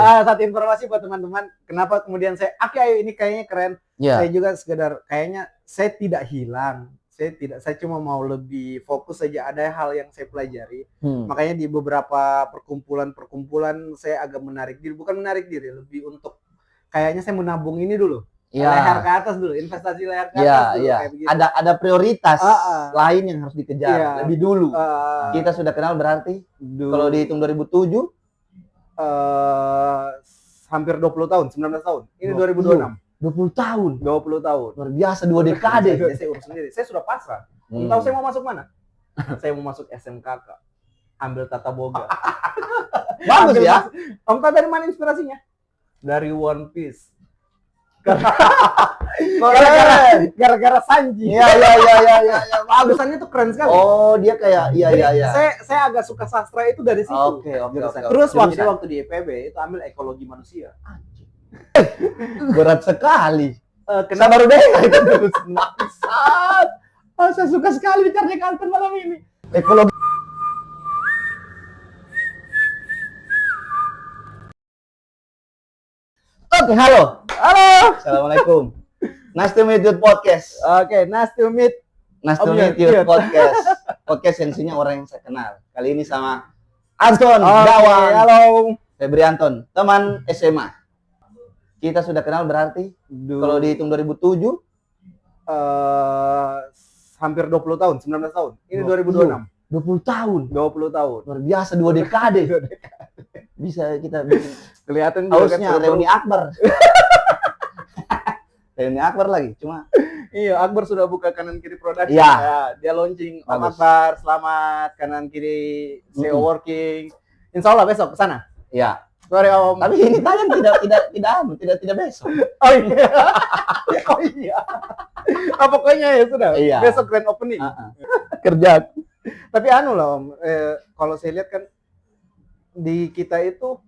Satu informasi buat teman-teman, kenapa kemudian saya, ayo ini kayaknya keren. Saya juga sekedar kayaknya saya tidak hilang. Saya cuma mau lebih fokus saja, ada hal yang saya pelajari. Makanya di beberapa perkumpulan saya agak menarik diri, bukan menarik diri, lebih untuk kayaknya saya menabung ini dulu. Leher ke atas dulu, investasi leher ke atas dulu. Kayak begitu. Ada prioritas lain yang harus dikejar lebih dulu. Kita sudah kenal berarti kalau dihitung 2007 hampir 20 tahun, 19 tahun. Ini 2026. 20 tahun. Luar biasa, 2 dekade. Saya urus sendiri. Saya sudah pasrah. Tahu saya mau masuk mana? Saya mau masuk SMKK. Ambil tata boga. Bagus ya. Om tahu dari mana inspirasinya? Dari One Piece. Gara-gara Sanji. Iya. Bagusannya tuh keren sekali. Oh, dia kayak iya. Saya agak suka sastra itu dari situ. Oke. Terus waktu di IPB itu ambil ekologi manusia. Berat sekali. Saya baru deh itu terus napisat. Saya suka sekali bicara kantor malam ini. Ekologi. Oke, halo. Assalamualaikum. Nice to meet you podcast. Oke, nice to meet you podcast. Podcast yang isinya orang yang saya kenal. Kali ini sama Anton Dawan. Halo. Febri Anton, teman SMA. Kita sudah kenal berarti kalau dihitung 2007 hampir 20 tahun, 19 tahun. Ini 2026. 20 tahun. Luar biasa, 2 dekade. Bisa kita bikin kelihatan harusnya reuni Akbar. Reuni Akbar lagi, cuma iya, Akbar sudah buka kanan kiri production. Ya, dia launching Om Akbar, selamat kanan kiri CEO working. Insya Allah besok ke sana. Iya. Sorry Om. Tapi ini tayang tidak besok. Oh iya. Pokoknya ya sudah. Iya. Besok grand opening. Kerja. Tapi lah Om, kalau saya lihat kan di kita itu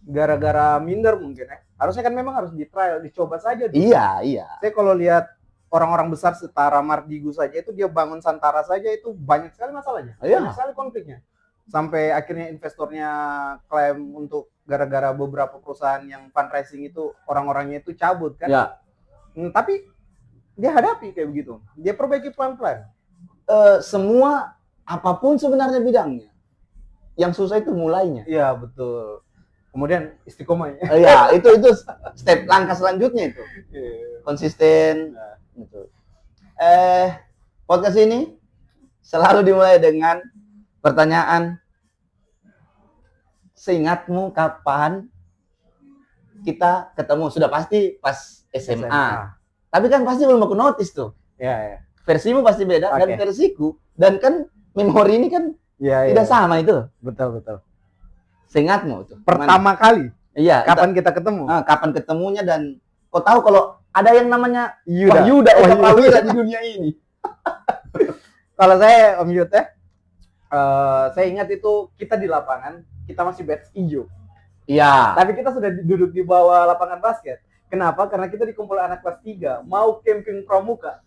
gara-gara minder mungkin ya. Harusnya kan memang harus di trial, dicoba saja dulu. Iya. Saya kalau lihat orang-orang besar setara Mardigu saja itu dia bangun Santara saja itu banyak sekali masalahnya. Banyak sekali konfliknya. Sampai akhirnya investornya klaim untuk gara-gara beberapa perusahaan yang fundraising itu orang-orangnya itu cabut kan. Ya. Tapi dia hadapi kayak begitu. Dia perbaiki pelan-pelan. Semua apapun sebenarnya bidangnya. Yang susah itu mulainya. Iya, betul. Kemudian istiqomahnya. Iya, itu step langkah selanjutnya itu. Konsisten. Gitu. Podcast ini selalu dimulai dengan pertanyaan, seingatmu kapan kita ketemu? Sudah pasti pas SMA. Tapi kan pasti belum aku notice tuh. Iya. Versimu pasti beda dan versiku. Dan kan memori ini kan tidak sama itu. Betul. Seingatmu tuh. Pertama kali. Iya. Kapan kita ketemu? Kapan ketemunya dan kau tahu kalau ada yang namanya Yuda di dunia ini. Kalau saya Om Yuda, saya ingat itu kita di lapangan, kita masih batch hijau. Iya. Tapi kita sudah duduk di bawah lapangan basket. Kenapa? Karena kita dikumpul anak kelas 3 mau camping pramuka.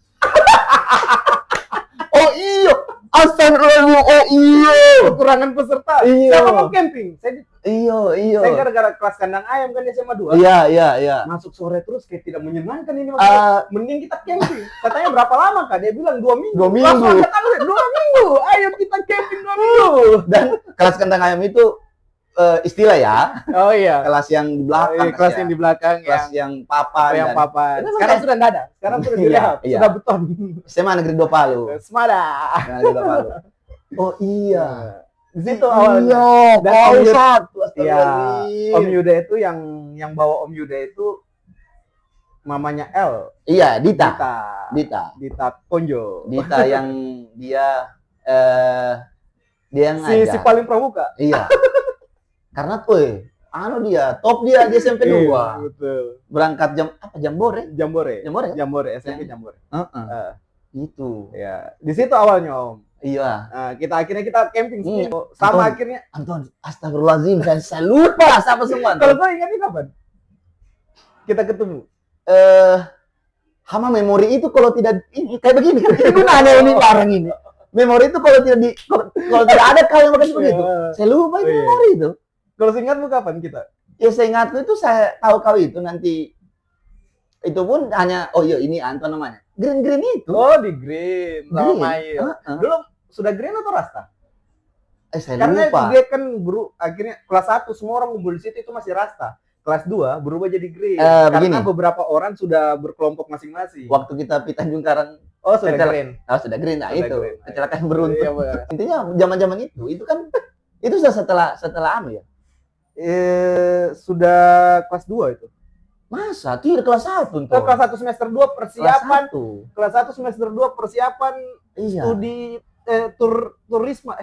Oh iya. Astagfirullah. Oh iya. Kekurangan peserta. Iya. Siapa mau camping? Iya. Saya gara-gara kelas kandang ayam kan di SMA 2. Iya. Masuk sore terus kayak tidak menyenangkan ini. Mending kita camping. Katanya berapa lama Kak? Dia bilang 2 minggu. 2 minggu. 2 minggu. Ayo kita camping 2 minggu. Dan kelas kandang ayam itu istilah ya. Oh iya. Kelas yang di belakang. Kelas yang di belakang. Kelas yang papan. Sekarang sudah enggak ada. Sekarang sudah direhab. Sudah beton. SMA Negeri 2 Palu. Semada. Negeri 2 Palu. Oh iya. Di situ awalnya. Om Yuda itu yang bawa Om Yuda itu mamanya L. Iya, Dita Ponjo. Dita yang dia yang si paling pramuka. Iya. Karena dia top dia di SMP 2. Betul. Berangkat Jambore, SMP Jambore. Itu. Ya, di situ awalnya Om. Iya. Akhirnya kita camping sini. Sama akhirnya Anton, astagfirullahaladzim, saya lupa siapa semua. Kalau kau ingatnya kapan kita ketemu? Hama memori itu kalau tidak ini kayak begini. Gimana ini barang ini? Memori itu kalau tidak ada kalian makan begitu. Saya lupa itu memori itu. Kalau seingatmu kapan kita? Ya seingatku itu saya tahu kau itu nanti itu pun hanya iya ini Anton namanya. Green itu. Oh, di Green. Sama Mail. Dulu sudah Green atau Rasta? Saya Karena lupa. dia kan akhirnya kelas 1 semua orang ngumpul di situ itu masih Rasta. Kelas 2 berubah jadi Green. Karena beberapa orang sudah berkelompok masing-masing. Waktu kita Tanjung Karang sudah Green. Sudah Green. Nah, itu. Green. Kecelakaan beruntun. Iya, intinya zaman-zaman itu kan itu sudah setelah anu ya. Sudah kelas 2 itu. Masa? Itu kelas 1 tuh. Kelas 1 semester 2 persiapan. Kelas 1 semester 2 persiapan studi turisma.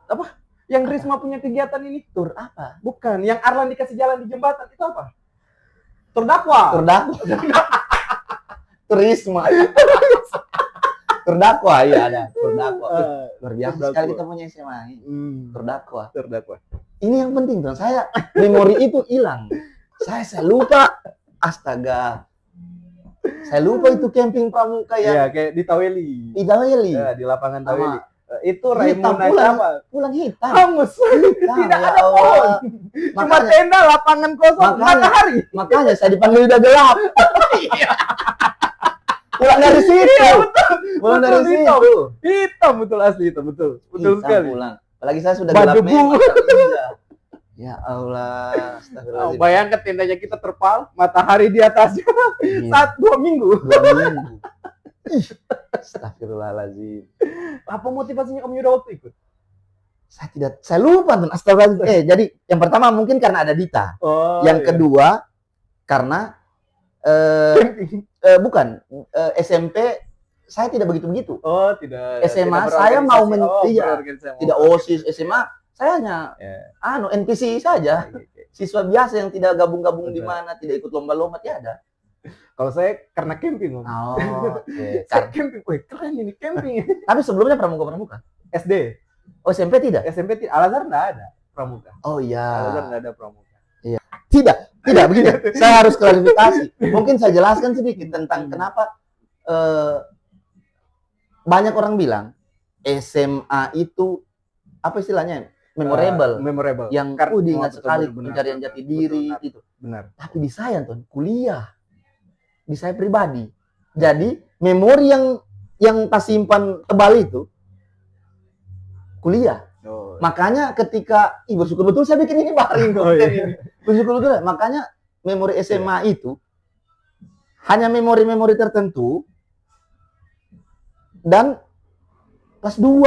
Apa? Yang Risma punya kegiatan ini? Tur apa? Bukan, yang Arlan dikasih jalan di jembatan itu apa? Tur dakwah. Turisma. Tur dakwah, iya ada. Tur dakwah. Luar biasa sekali kita punya SMA. Tur dakwah. Ini yang penting tuh. Saya memori itu hilang. Saya lupa. Astaga. Saya lupa itu camping pramuka ya. Iya, kayak di Taweli. Ya, di lapangan Taweli. Itu Raymond apa? Pulang hitam. Hangus. Tidak ada pohon. Cuma tenda, lapangan kosong, matahari. Makanya saya dipanggil udah gelap. Pulang dari situ. Pulang dari situ. Hitam betul asli itu, betul sekali. Pulang. Apalagi saya sudah gelap memang. Ya Allah, astagfirullahaladzim. Bayangkan tendanya kita terpal, matahari di atasnya. 2 minggu. Astagfirullahaladzim. Apa motivasinya kamu udah waktu ikut? Saya lupa tuh. Astagfirullahaladzim. Jadi yang pertama mungkin karena ada Dita. Yang kedua karena bukan SMP saya tidak begitu. Tidak. SMA saya mau tidak OSIS. SMA saya hanya NPC saja. Siswa biasa yang tidak gabung-gabung di mana, tidak ikut lomba-lomba ada. Kalau saya karena camping. Saya camping. Keren ini camping. Tapi sebelumnya pramuka. SD. SMP tidak? SMP tidak. Al-Azhar enggak ada pramuka. Oh iya. Al-Azhar enggak ada pramuka. Iya. Tidak begini. Saya harus klarifikasi. Mungkin saya jelaskan sedikit tentang kenapa banyak orang bilang SMA itu apa istilahnya? Memorable. Yang diingat sekali pencarian jati diri itu. Benar. Tapi di saya tuh kuliah. Di saya pribadi. Jadi memori yang tak simpan tebal itu kuliah. Makanya ketika bersyukur betul saya bikin ini bareng bersyukur betul. Makanya memori SMA itu hanya memori-memori tertentu dan kelas 2.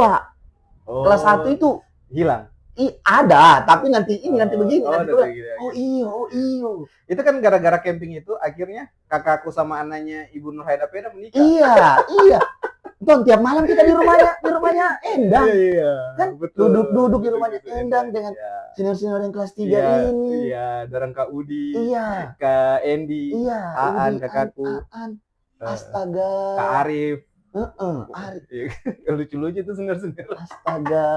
Kelas 1 itu hilang. Ada, tapi nanti begini. Iyo. Itu kan gara-gara camping itu akhirnya kakakku sama anaknya Ibu Nur Haida Peda menikah. Iya. Don, tiap malam kita di rumahnya Endang. Iya. Kan duduk di rumahnya Endang dengan senior-senior yang kelas 3 ini. Iya, dorang Kak Udi. Iya. Kak Endi. Iya. Aan kakakku. Astaga. Kak Arif. Arif. Lucu-lucu itu senior-senior. Astaga.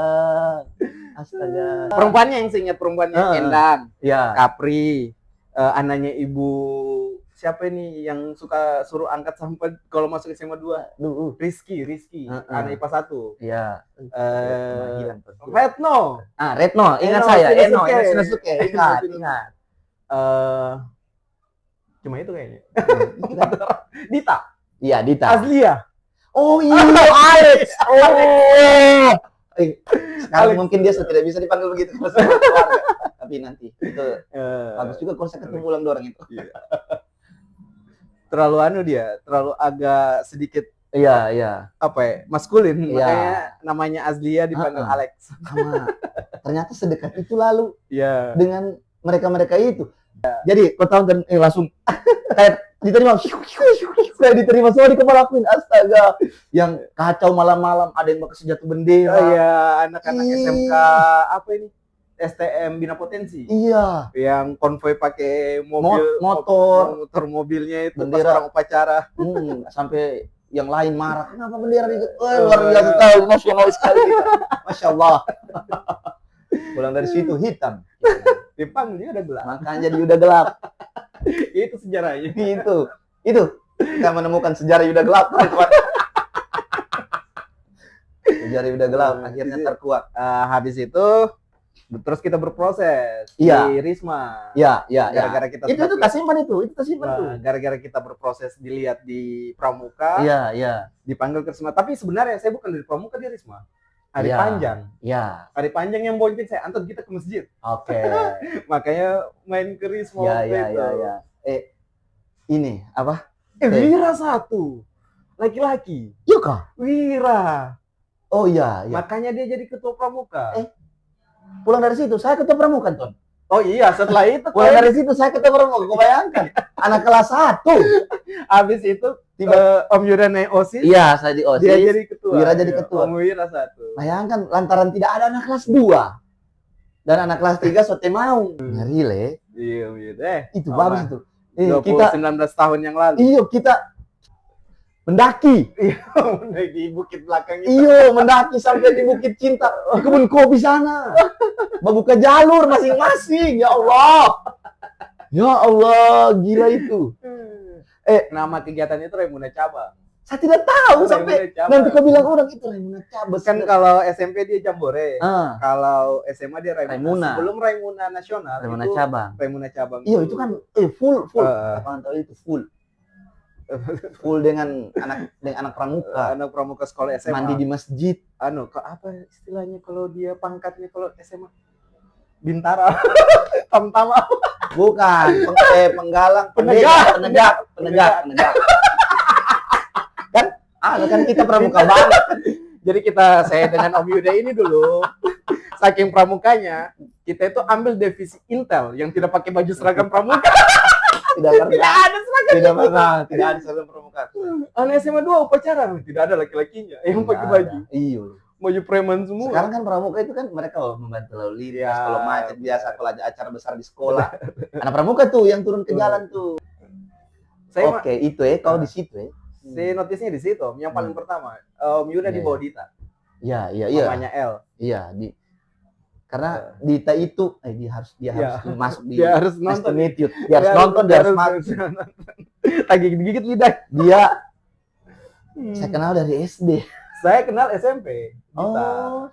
Perempuannya yang seingat perempuannya Endang. Iya. Kapri. Anaknya Ibu siapa ini yang suka suruh angkat sampah kalau masuk SMA 2? Rizky. Anak IPA 1. Iya. Retno. Retno, ingat saya. Eno Sinasuke. Ingat. Cuma itu kayaknya. Dita. Iya, Dita. Azlia. Oh iya, Alex. Sekarang mungkin dia tidak bisa dipanggil begitu sama keluarga. Tapi nanti itu bagus juga kalau saya ketemu ulang orang itu. Terlalu agak sedikit apa ya, maskulin. Makanya namanya Azlia dipanggil Alex. Ternyata sedekat itu lalu dengan mereka itu. Jadi kau tahu kan langsung kayak diterima semua di kepala aku. Astaga, yang kacau malam-malam ada yang pakai senjata bendera. Iya, anak-anak SMK apa ini? STM Bina Potensi. Iya. Yang konvoy pakai motor mobilnya itu bendera orang upacara. Sampai yang lain marah. Kenapa bendera itu? Luar biasa sekali, nasionalis sekali kita. Masya Allah. Pulang dari situ hitam. Dipanggil udah gelap. Makanya jadi udah gelap. Itu sejarahnya. Itu kita menemukan sejarah udah gelap. Sejarah udah gelap akhirnya terkuak. Habis itu Terus kita berproses Iya. di Risma. Iya. Gara-gara kita itu tersimpan itu tersimpan tuh. Gara-gara kita berproses dilihat di Pramuka. Iya. Dipanggil ke Risma. Tapi sebenarnya saya bukan di Pramuka, di Risma. Hari Panjang. Iya. Hari Panjang yang bonceng saya antar kita ke masjid. Oke. Makanya main ke Risma. Iya. Ini apa? Wira 1. Laki-laki. Iya kah? Wira. Oh iya. Makanya dia jadi ketua Pramuka. Pulang dari situ saya ketua Pramuka, Ton. Oh iya, setelah itu pulang dari situ saya ketua Pramuka. Kau bayangkan, anak kelas 1. Habis itu tiba Om Yuda naik OSIS. Iya, saya di OSIS. Dia jadi ketua. Wira jadi ketua. Om Wira 1. Bayangkan lantaran tidak ada anak kelas 2. Dan anak kelas 3 sote mau. Ngeri le. Iya, Wira. Itu bagus itu. Kita 19 tahun yang lalu. Iya, kita mendaki. Di bukit belakang itu. Iya, mendaki sampai di Bukit Cinta, di kebun kopi sana. Membuka jalur masing-masing. Ya Allah, gila itu. Nama kegiatan itu Raimuna Cabang. Saya tidak tahu sampai nanti kau bilang orang itu Raimuna Cabang. Kan kalau SMP dia Jambore. Kalau SMA dia Raimuna. Sebelum Raimuna Nasional. Raimuna Cabang. Raimuna Cabang. Iya, itu kan full. Apaan tahu itu full. Full dengan anak pramuka. Anak pramuka sekolah SMA. Mandi di masjid. Apa istilahnya kalau dia pangkatnya kalau SMA? Bintara. Tamtama. Bukan, penggalang, penegak. Kan kita pramuka banget. Jadi saya dengan Om Yuda ini dulu, saking pramukanya, kita itu ambil divisi Intel yang tidak pakai baju seragam pramuka. Tidak ada seragam pramuka. Anak SMA 2 upacara, tidak ada laki-lakinya yang pakai baju. Iya. Baju preman semua. Sekarang kan pramuka itu kan mereka membantu lalu lintas, kalau macet biasa, kalau ada acara besar di sekolah. Anak pramuka tuh yang turun ke jalan tuh. Oke, itu kau di situ Si notisnya di situ, yang paling pertama. Om Yuda di bawah Dita. Iya. Namanya L. Iya, karena Dita itu dia harus masuk di dia harus nonton. Dia harus nonton, dia harus masuk. Lagi gigit lidah. Dia saya kenal dari SD. Saya kenal SMP. Dita.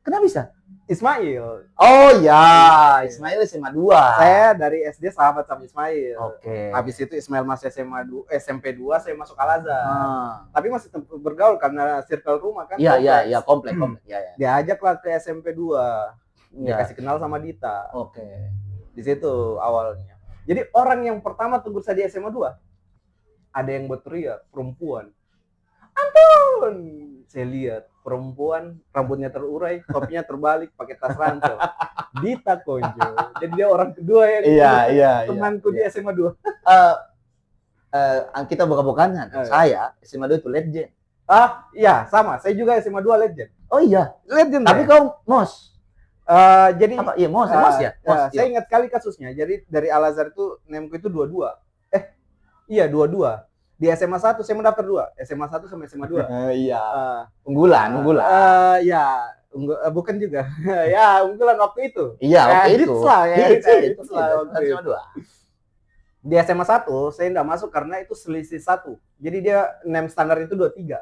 Kenapa bisa? Ismail. Oh ya, Ismail SMA 2. Saya dari SD sahabat sama Ismail. Oke. Habis itu Ismail masih SMP 2, saya masuk Al-Azhar. Tapi masih bergaul karena circle rumah kan. Iya, komplek. Iya. Diajaklah ke SMP 2. Dikasih kenal sama Dita. Oke. Di situ awalnya. Jadi orang yang pertama tegur saya di SMA 2, ada yang berteriak, perempuan. Anton! Saya lihat perempuan, rambutnya terurai, topinya terbalik, pakai tas ransel. Dita Konjo. Jadi dia orang kedua yang temanku di SMA 2. Kita buka-bukaan. Saya SMA 2 itu legend. Iya, sama. Saya juga SMA 2 legend. Oh iya, legend. Tapi kau mos. Jadi apa? Iya, mos ya. Saya ingat sekali kasusnya. Jadi dari Al-Azhar itu nemku itu 22. Iya, 22. Di SMA 1 saya mendaftar 2, SMA 1 sama SMA 2. Iya. Unggulan. Bukan juga. Ya, unggulan waktu itu. Iya, waktu itu. Hits lah. Di SMA 1 saya enggak masuk karena itu selisih 1. Jadi dia name standar itu 23.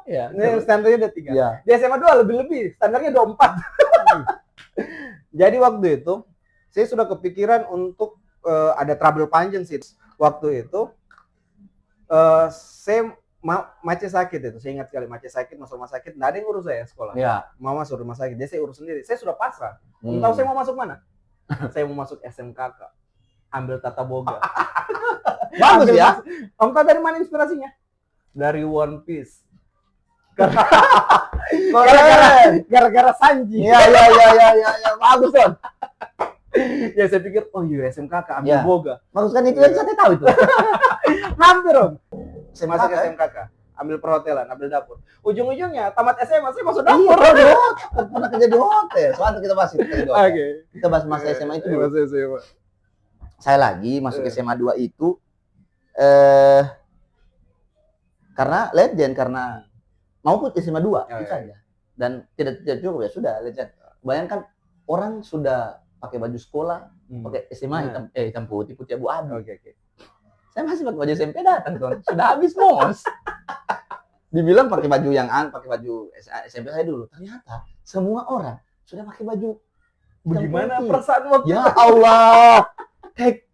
Iya. Name standarnya 23. Iya. Di SMA 2 lebih-lebih, standarnya 24. Jadi waktu itu saya sudah kepikiran untuk ada trouble panjang sih. Waktu itu saya Mace sakit itu, saya ingat sekali Mace sakit, masuk rumah sakit, nggak ada yang urus saya sekolah. Ya. Mama masuk rumah sakit, jadi saya urus sendiri. Saya sudah pasrah. Tahu saya mau masuk mana? Saya mau masuk SMKK, ambil tata boga. Bagus ya. Om tahu dari mana inspirasinya? Dari One Piece. Gara-gara Sanji. Iya. Bagus Don. Ya saya pikir, oh iya SMKK ambil boga. Bagus kan itu yang saya tahu itu. Hampir Om. Saya masuk SMKK, ambil perhotelan, ambil dapur. Ujung-ujungnya tamat SMA saya masuk dapur. Iya, pernah kerja di hotel. Soalnya kita bahas itu. Kita bahas masa SMA itu dulu. Saya lagi masuk SMA 2 itu karena legend, karena maupun SMA 2 itu saja. Dan tidak cukup ya sudah legend. Bayangkan orang sudah pakai baju sekolah, pakai SMA hitam putih abu-abu. Saya masih pakai baju SMP datang tuh, sudah habis mos. Dibilang pakai baju pakai baju SMP saya dulu. Ternyata semua orang sudah pakai baju Bagaimana perasaan waktu Ya Allah, kayak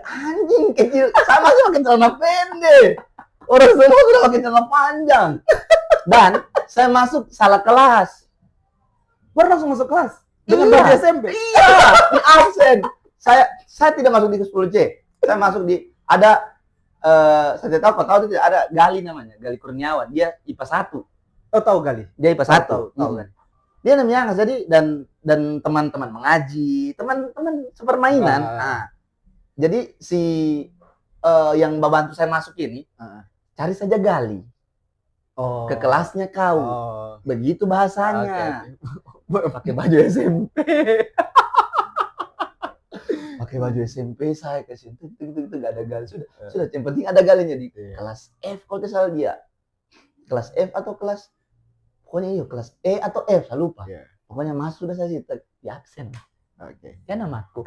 anjing kecil, sama sih pakai celana pendek. Orang semua sudah pakai celana panjang. Dan saya masuk salah kelas. baru langsung masuk kelas dengan Iya. baju SMP. Iya, di absen. Saya tidak masuk di 10C. Saya masuk di saya tidak tahu, kau tahu tidak ada Gali namanya, Gali Kurniawan. Dia IPA 1. Oh, tahu Gali. Dia IPA 1. Tahu Gali. Dia namanya jadi dan teman-teman mengaji, teman-teman sepermainan. Nah, jadi si yang bantu saya masuk ini cari saja Gali. Ke kelasnya kau. Begitu bahasanya. Pakai baju SMP. Pakai baju SMP saya ke situ itu enggak ada Gali sudah yang penting ada Galinya di kelas F kalau tidak salah dia. Kelas F atau kelas pokoknya kelas E atau F saya lupa. Pokoknya masuk sudah saya di absen. Oke. Ya namaku.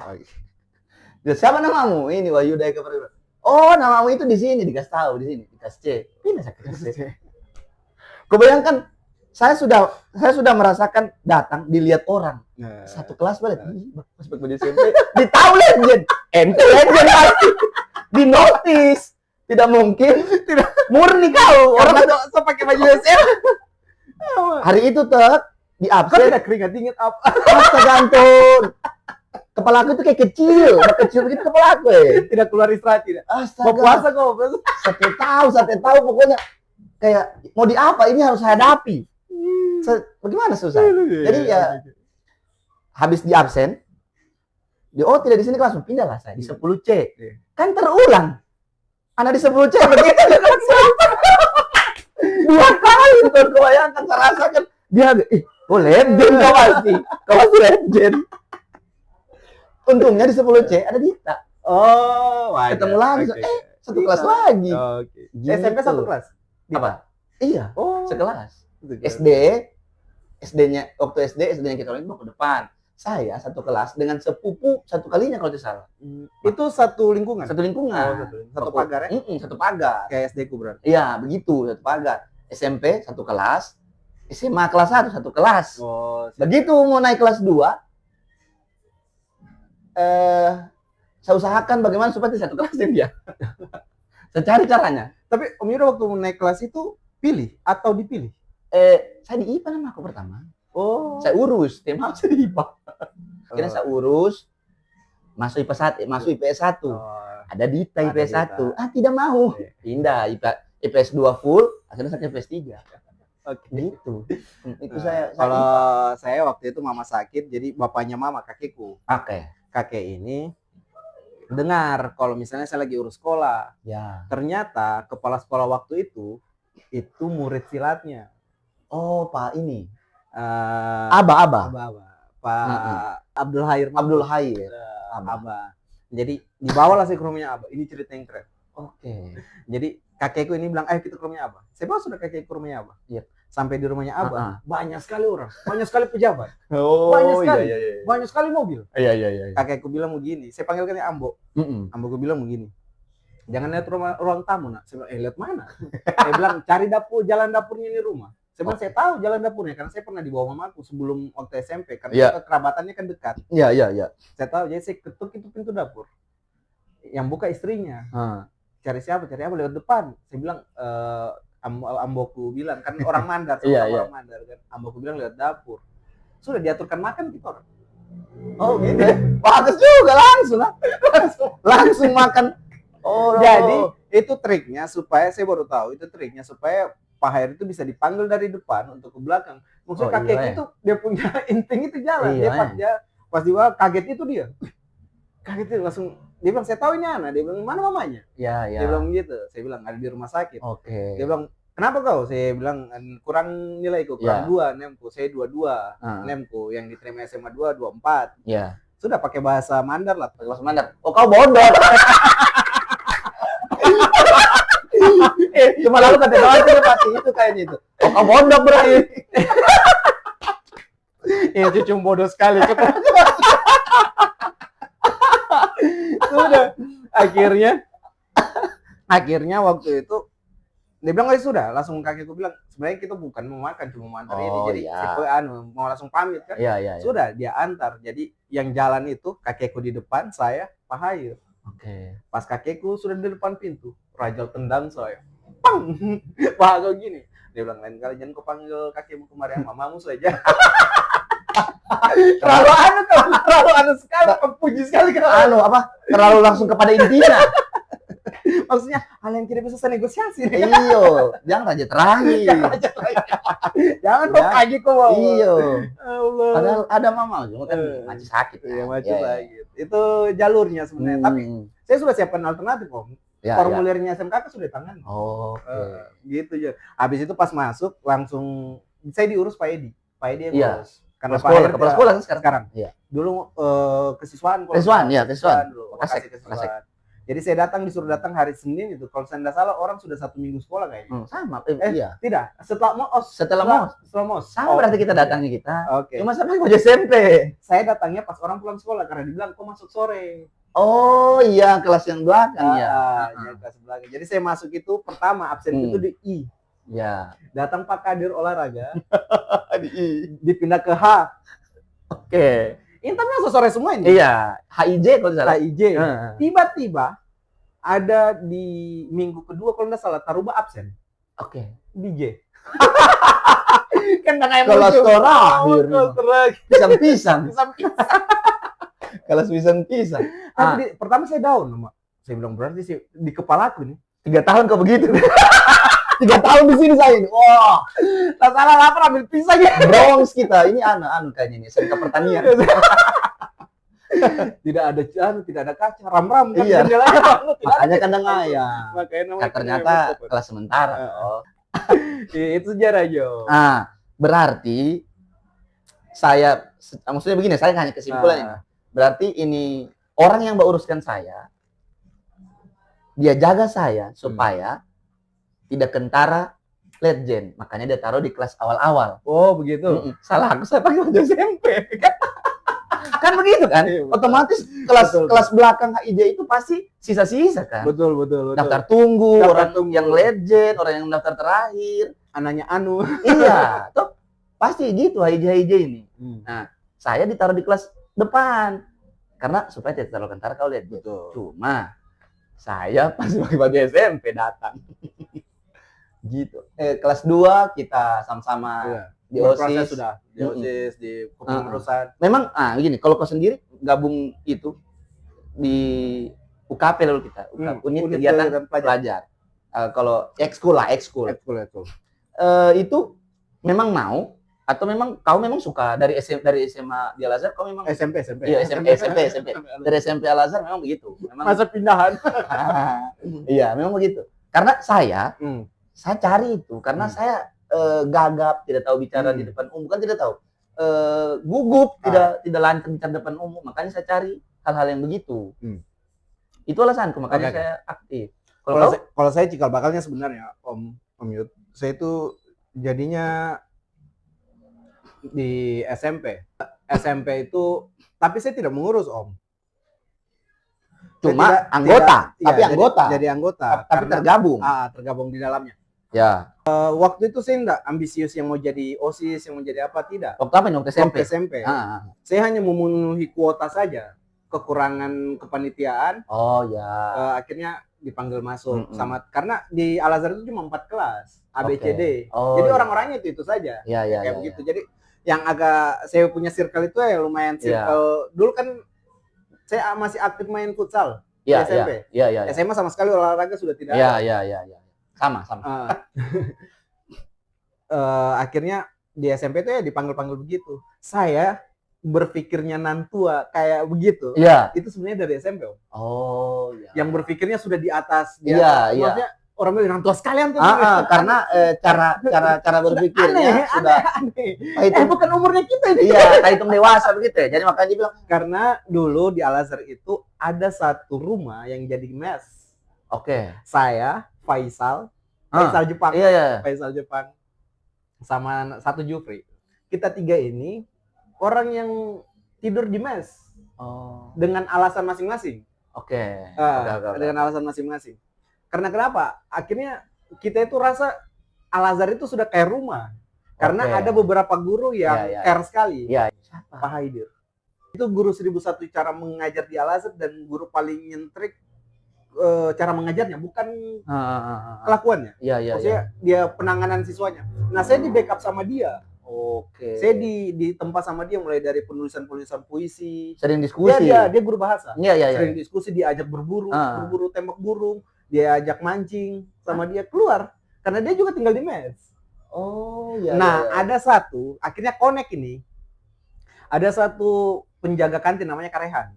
Siapa namamu? Ini Wahyu Daya Keperluan. Oh, namamu itu di sini dikasih tahu di sini, di kelas C. Pindah saya ke kelas C. Kau bayangkan saya sudah merasakan datang dilihat orang. Satu kelas balik. Pas pakai baju SMP, ditahu legend. Ente legend pasti. Di notice. Tidak mungkin. Tidak murni kau. Orang itu pakai baju SMP. Hari itu di absen. Tidak keringat dingin apa? Tergantung. Kepala aku itu kayak kecil begitu kepala aku. Tidak keluar istirahat tidak. Astaga. Mau puasa kok. Sate tahu pokoknya kayak mau di apa ini harus saya hadapi. Bagaimana susah? Jadi ya habis di absen, tidak di sini langsung pindah lah saya di 10C. Kan terulang. Anak di 10C begitu dua kali tuh kau bayangkan saya rasakan dia legend kau pasti. Kau pasti legend. Untungnya di 10C ada Dita. Ketemu langsung. Satu kelas lagi. SMP satu kelas. Apa? Iya. Sekelas. SD-nya waktu SD-nya kita orang itu ke depan. Saya satu kelas dengan sepupu satu kalinya kalau tidak salah. Itu satu lingkungan. Satu lingkungan. Satu pagar ya? Satu pagar. Kayak SD ku berarti. Iya, begitu, satu pagar. SMP satu kelas, SMA kelas 1 satu kelas. Begitu mau naik kelas 2 saya usahakan bagaimana supaya satu kelas dengan dia. Saya cari caranya. Tapi Om Yuda waktu naik kelas itu pilih atau dipilih? Saya di IPA nama aku pertama. Saya urus, tema saya di IPA. Akhirnya saya urus, masuk IPA 1, masuk IPS 1. Ada Dita IPS 1. Tidak mau. Pindah IPS 2 full, akhirnya saya ke IPS 3. Gitu. Itu saya kalau saya waktu itu mama sakit, jadi bapaknya mama, kakekku. Kakek ini dengar kalau misalnya saya lagi urus sekolah. Ternyata kepala sekolah waktu itu murid silatnya. Pak ini. Aba. Pak Abdul Hair. Aba. Jadi dibawalah saya ke rumahnya Aba. Ini cerita yang keren. Jadi kakekku ini bilang, ayo kita ke rumahnya Aba. Saya bawa sudah kakek ke rumahnya Aba. Sampai di rumahnya Aba, banyak sekali orang, banyak sekali pejabat, banyak sekali mobil. Kakekku bilang begini, saya panggilkannya Ambo. Amboku bilang begini, jangan lihat ruang tamu nak. Saya bilang, lihat mana? Saya bilang, cari jalan dapurnya ini rumah. Saya bilang, saya tahu jalan dapurnya karena saya pernah dibawa mamaku sebelum waktu SMP karena kerabatannya kan dekat. Saya tahu, jadi saya ketuk itu pintu dapur. Yang buka istrinya. Cari siapa? Cari apa? Lewat depan. Saya bilang, Amboku bilang kan orang Mandar, orang Mandar kan. Amboku bilang lewat dapur. Sudah diaturkan makan gitu orang. Gitu. Bagus juga langsung makan. Jadi itu triknya supaya saya baru tahu itu triknya supaya Pak Hair itu bisa dipanggil dari depan untuk ke belakang. Maksudnya kakek itu dia punya insting itu jalan. Dia pas dia kaget itu dia. Kaget itu langsung dia bilang saya tahu ini anak. Dia bilang mana mamanya? Dia bilang gitu. Saya bilang ada di rumah sakit. Dia bilang kenapa kau? Saya bilang kurang nilaiku, kurang 2 nemku. Saya 22 nemku. Yang diterima SMA 2 24. Sudah pakai bahasa Mandar lah. Pakai bahasa Mandar. Kau bodoh. Cuma lalu kata itu pasti itu kayaknya itu. Kau bodoh berarti. Cucu bodoh sekali. Sudah akhirnya waktu itu Dia bilang, oh sudah, langsung kakekku bilang, sebenarnya kita bukan mau makan, cuma mau antar ini. Jadi si mau langsung pamit kan. Sudah, dia antar. Jadi yang jalan itu kakekku di depan, saya Pak Hayir. Pas kakekku sudah di depan pintu, Rajal tendang saya. Pang! Pak kau gini. Dia bilang, lain kali jangan kau panggil kakekmu kemarin, mamamu saja. terlalu anu sekali, puji sekali. Terlalu langsung kepada intinya. Maksudnya hal yang tidak bisa saya negosiasi. Iyo, jangan raja terakhir. Jangan kok kaji kok. Iyo. Allah. Padahal ada mama cuma kan masih sakit. Iya, masih sakit. Itu jalurnya sebenarnya. Tapi saya sudah siapkan alternatif, Om. Formulirnya SMK sudah tangan. Gitu aja. Habis itu pas masuk langsung saya diurus Pak Edi. Pak Edi yang ngurus. Karena kepala sekolah sekarang. Iya. Dulu kesiswaan dulu. Kasih. Jadi saya disuruh datang hari Senin itu. Kalau saya tidak salah orang sudah 1 minggu sekolah kayaknya. Sama. Iya. Tidak. Setelah MOS. Sama berarti kita datangnya kita. Oke. Cuma sampai mau SMP. Saya datangnya pas orang pulang sekolah karena dibilang kok masuk sore. Oh iya, kelas yang belakang ya. Kelas belakang. Jadi saya masuk itu pertama absen itu di I. Ya. Datang Pak Kadir olahraga di I. Dipindah ke H. Oke. Ini tapi masuk sore semua ini. Iya, HIJ kalau tidak salah. HIJ. Tiba-tiba ada di minggu kedua kalau tidak salah Taruba absen. Oke. DJ. Kan kayak kelas terakhir. Pisang-pisang. Kelas pisang-pisang. Tapi pertama saya down, Mak. Saya bilang berarti sih di kepalaku nih 3 tahun kok begitu. 3 tahun di sini saya ini. Wah, tak salah lapar ambil pisang ya. Bronx kita. Ini anu kayaknya ini SMK pertanian. tidak ada kaca, ram-ram kan jendelanya. Makanya kandang ayam. Makanya ternyata kelas sementara. Itu sejarah, Jo. Berarti maksudnya begini, saya hanya kesimpulan ini. Berarti ini orang yang uruskan saya, dia jaga saya supaya tidak kentara legend, makanya dia taruh di kelas awal-awal. Oh begitu. Salah aku, saya pakai baju SMP. Kan begitu kan? Otomatis kelas belakang HIJ itu pasti sisa-sisa kan? Betul. Daftar tunggu, yang legend, orang yang daftar terakhir, anaknya Anu. Iya, toh pasti gitu HIJ ini. Nah, saya ditaruh di kelas depan karena supaya tidak terlalu kentara kalau lihat gitu. Cuma saya pas pakai baju SMP datang. Gitu. Kelas 2 kita sama-sama di OSIS sudah. Di OSIS, di kepengurusan. Memang gini, kalau kau sendiri gabung itu di UKP lalu kita, unit kegiatan pelajar. Kalau ekskul. Itu memang mau atau memang kau memang suka dari SMA di Al Azhar kau memang SMP. Iya, SMP. Dari SMP Al Azhar memang begitu. Memang masa pindahan. Iya, memang begitu. Karena saya cari itu karena saya gagap, tidak tahu bicara di depan umum, kan tidak tahu. Gugup, tidak lancar bicara depan umum, makanya saya cari hal-hal yang begitu. Itu alasanku, makanya saya aktif. Kalau saya cikal bakalnya sebenarnya Om Yud, saya itu jadinya di SMP itu, tapi saya tidak mengurus Om. Cuma anggota. Jadi anggota. Tapi tergabung. Tergabung di dalamnya. Ya. Waktu itu saya enggak ambisius yang mau jadi OSIS, yang mau jadi apa, tidak. Waktu apa nih? Waktu SMP. Saya hanya memenuhi kuota saja. Kekurangan kepanitiaan. Oh ya. Akhirnya dipanggil masuk sama, karena di Al Azhar itu cuma 4 kelas A, B, C, D. Jadi orang-orangnya itu saja. Kayak begitu. Jadi yang agak saya punya circle itu ya lumayan circle. Dulu kan saya masih aktif main futsal di SMP. SMA sama sekali olahraga sudah tidak ada. Iya. Sama. Akhirnya di SMP itu ya dipanggil-panggil begitu. Saya berpikirnya nantua kayak begitu. Iya. Itu sebenarnya dari SMP, Om. Oh, iya. Yang berpikirnya sudah di atas. Iya. Maksudnya orang bilang nantua sekalian tuh. Karena cara berpikirnya sudah aneh. Bukan umurnya kita ini. Iya, hitung dewasa begitu ya. Jadi makanya dia bilang, karena dulu di Al Azhar itu ada satu rumah yang jadi mes. Oke. Saya, Faisal Jepang. Iya. Faisal Jepang sama satu Jufri. Kita 3 ini orang yang tidur di mes. Dengan alasan masing-masing. Oke. Dengan alasan masing-masing. Karena kenapa? Akhirnya kita itu rasa Al-Azhar itu sudah kayak rumah. Karena ada beberapa guru yang care sekali. Pak Haidir. Itu guru 1001 cara mengajar di Al-Azhar dan guru paling nyentrik cara mengajarnya, bukan kelakuannya. Maksudnya dia penanganan siswanya. Nah, saya di backup sama dia. Saya di tempat sama dia mulai dari penulisan puisi. Sering diskusi. Dia guru bahasa. Sering diskusi, diajak berburu tembak burung, dia ajak mancing sama dia keluar karena dia juga tinggal di mes. Ada satu, akhirnya connect ini. Ada satu penjaga kantin namanya Karehan.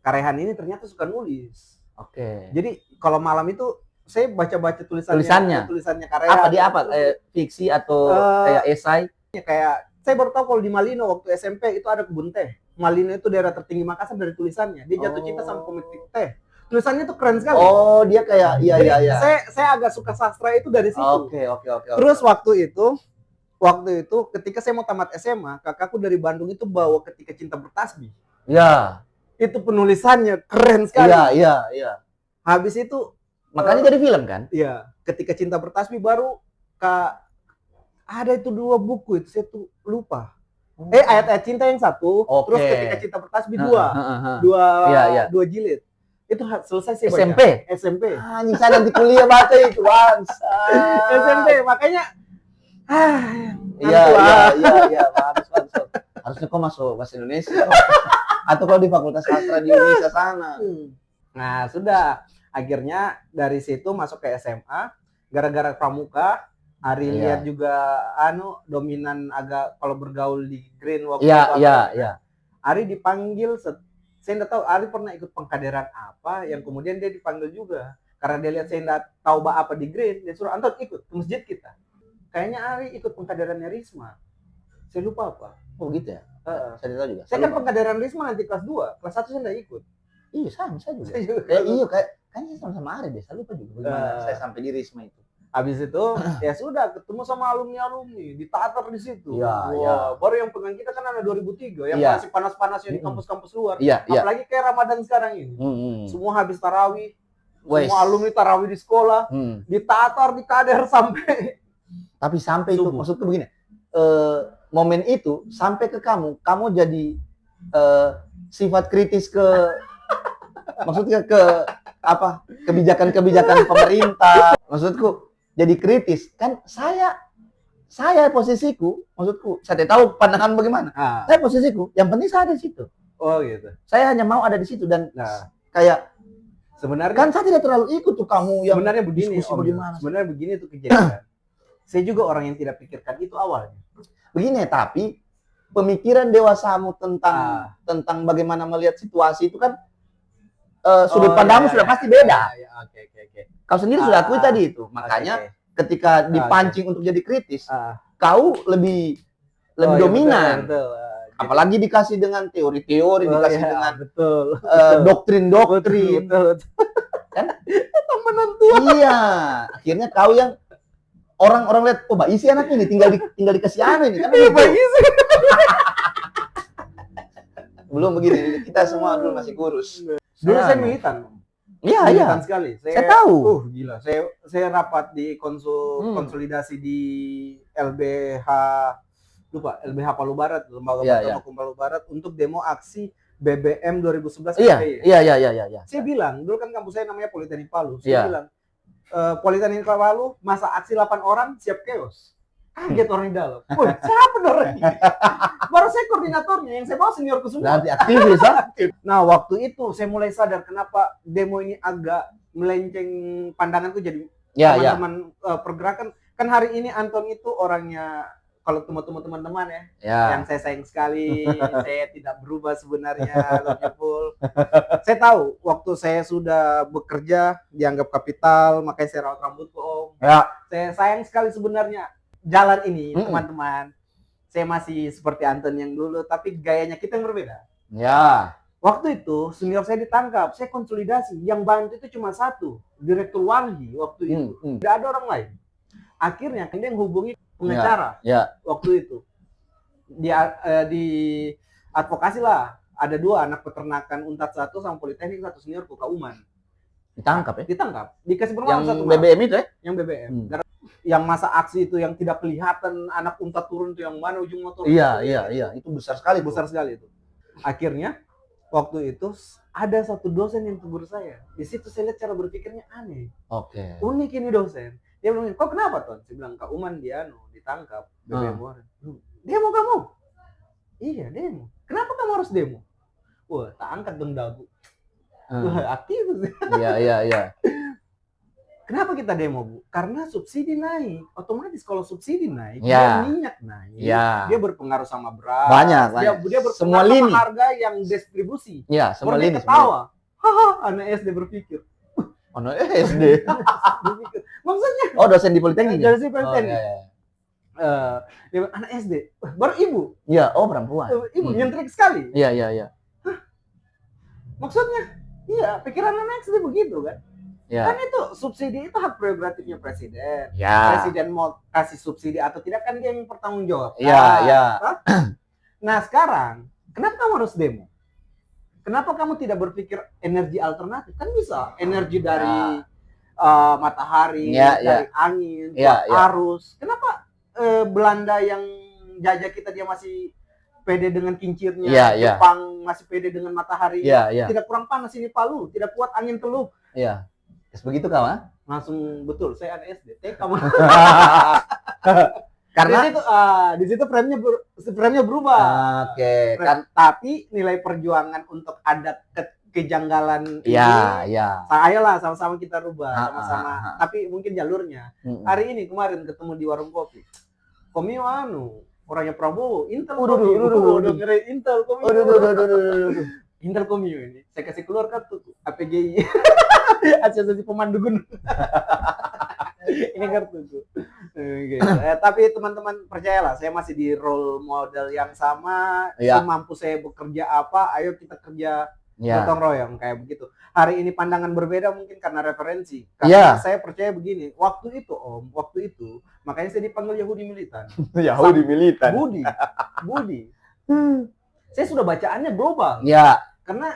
Karehan ini ternyata suka nulis. Jadi kalau malam itu saya baca-baca tulisannya Karehan. Apa dia apa? Fiksi atau kayak esai? Kayak saya baru tahu kalau di Malino waktu SMP itu ada kebun teh. Malino itu daerah tertinggi Makassar dari tulisannya. Dia jatuh cinta sama pemetik teh. Tulisannya tuh keren sekali. Dia kayak iya. Saya agak suka sastra itu dari situ. Oke. Terus waktu itu ketika saya mau tamat SMA, kakakku dari Bandung itu bawa Ketika Cinta Bertasbih. Itu penulisannya keren sekali. Iya. Habis itu makanya jadi film kan? Iya, Ketika Cinta Bertasbih baru ada itu 2 buku itu saya tuh lupa. Ayat-ayat cinta yang satu, terus Ketika Cinta Bertasbih 2 jilid. Itu selesai sih SMP. Nyisa nanti kuliah baca itu, Bang. SMP, makanya Iya, bagus. Harusnya kok masuk bahasa Indonesia. Atau kalau di Fakultas Sastra di Indonesia sana. Nah, sudah. Akhirnya dari situ masuk ke SMA. Gara-gara pramuka, Ari lihat juga dominan agak kalau bergaul di Green waktu itu. Iya. Ari dipanggil, saya nggak tahu Ari pernah ikut pengkaderan apa, yang kemudian dia dipanggil juga. Karena dia lihat saya nggak tahu apa di Green, dia suruh Anton ikut ke masjid kita. Kayaknya Ari ikut pengkaderannya Risma. Saya lupa apa. Gitu ya? Saya tahu juga. Saya kan pengkaderan Risma nanti kelas 2. Kelas 1 saya nggak ikut. Iya, saya juga. Kayaknya sama Ari deh. Saya lupa juga bagaimana saya sampai di Risma itu. Habis itu ya sudah ketemu sama alumni, ditatar di situ. Baru yang pegang kita kan ada 2003 yang masih panas-panasnya di kampus-kampus luar. Apalagi kayak Ramadan sekarang ini. Semua habis tarawih. Semua alumni tarawih di sekolah, ditatar, dikader sampai. Tapi sampai itu maksudku begini. Momen itu sampai ke kamu jadi sifat kritis maksudnya ke apa kebijakan pemerintah. Maksudku jadi kritis kan saya posisiku, maksudku saya tidak tahu pandangan bagaimana. Saya posisiku yang penting saya ada di situ. Gitu. Saya hanya mau ada di situ dan kayak sebenarnya kan saya tidak terlalu ikut tuh kamu yang sebenarnya begini. Sebenarnya begini tuh kejadian. Saya juga orang yang tidak pikirkan itu awalnya. Begini, tapi pemikiran dewasamu tentang bagaimana melihat situasi itu kan sudut pandangmu sudah pasti beda. Kau sendiri sudah akui tadi itu. Makanya ketika dipancing untuk jadi kritis, kau lebih dominan. Betul. Apalagi dikasih dengan teori-teori, dikasih dengan betul. Doktrin. Kan? Temenan tua. Iya. Akhirnya kau yang orang lihat, Mbak Isi anak ini tinggal dikasih ini kan Mbak Isi. Belum begini, kita semua dulu masih kurus. Dulu saya militan. Iya. Militan sekali. Saya tahu. Gila. Saya rapat di konsolidasi di LBH Palu Barat, Lembaga Bantuan Hukum Palu Barat untuk demo aksi BBM 2011. Iya. Saya bilang, dulu kan kampus saya namanya Politeknik Palu. Saya bilang, Politeknik Palu masa aksi 8 orang siap chaos. Kaget orang di dalam. Woi, siapa orang ini? Baru saya koordinatornya, yang saya bawa seniorku semua. Nanti aktivis, Nah, waktu itu saya mulai sadar kenapa demo ini agak melenceng pandanganku jadi teman-teman pergerakan. Kan hari ini Anton itu orangnya, kalau teman-teman yang saya sayang sekali, saya tidak berubah sebenarnya, saya tahu waktu saya sudah bekerja dianggap kapital, makanya saya rawat rambutku, Om. Saya sayang sekali sebenarnya jalan ini, teman-teman. Saya masih seperti Anton yang dulu, tapi gayanya kita yang berbeda. Waktu itu senior saya ditangkap, saya konsolidasi, yang bantu itu cuma satu, Direktur Walhi waktu itu, tidak ada orang lain. Akhirnya dia hubungi pengacara waktu itu di advokasi lah, ada 2 anak peternakan Untat 1 sama Politeknik 1 senior Kauman. Ditangkap ya? Ditangkap, dikasih permalam Yang 1 malam. BBM itu ya? Yang BBM. Yang masa aksi itu yang tidak kelihatan anak unta turun itu yang mana ujung motor. Iya. Itu besar sekali. Besar sekali itu. Akhirnya waktu itu ada satu dosen yang tegur saya. Di situ saya lihat cara berpikirnya aneh. Oke. Unik ini dosen. Dia bilang, kok kenapa Ton? Saya bilang, Kak Uman dia ditangkap. BBM Demo kamu? Iya demo. Kenapa kamu harus demo? Wah, tak angkat dong dagu. Wah, aktif. Iya. Kenapa kita demo, Bu? Karena subsidi naik. Otomatis kalau subsidi naik, Ya. minyak naik. Ya. Dia berpengaruh sama beras. Banyak. Dia berpengaruh semua sama lini. harga yang distribusi. Iya, semua lini. Ketawa. Haha, anak SD berpikir. Anak SD. Maksudnya? Oh, dosen di Politeknik. Dosen di Politeknik. Iya. Anak SD. Baru ibu. Iya, perempuan. Ibu nyentrik sekali. Iya. Maksudnya? Iya, pikiran anak SD begitu kan? Ya. Kan itu subsidi itu hak prerogatifnya presiden. Ya. Presiden mau kasih subsidi atau tidak kan dia yang bertanggung jawab. Iya. Nah sekarang, kenapa kamu harus demo? Kenapa kamu tidak berpikir energi alternatif? Kan bisa energi dari matahari, dari angin, arus. Kenapa Belanda yang jajah kita dia masih pede dengan kincirnya, Jepang masih pede dengan matahari, tidak kurang panas ini Palu, tidak kuat angin Teluk. Iya. Begitu kau, Langsung betul, saya anak SD, TK mah. Karena di situ frame-nya berubah. Oke. Tapi nilai perjuangan untuk ada kejanggalan ini, ayolah sama-sama kita rubah, sama-sama. Tapi mungkin jalurnya. Hari ini kemarin ketemu di warung kopi. Komio orangnya Prabowo, Intel Komio. Udah ngeri Intel Komio. Intel Komio ini. Saya kasih keluar kartu APGI. Asosiasi Pemandu Gunung. Ini kartu tuh. Tapi teman-teman percayalah, saya masih di role model yang sama. Semampu saya bekerja apa, ayo kita kerja gotong royong kayak begitu. Hari ini pandangan berbeda mungkin karena referensi. Karena saya percaya begini, waktu itu makanya saya dipanggil Yahudi militan. Yahudi militan. Budi. Saya sudah bacaannya global. Karena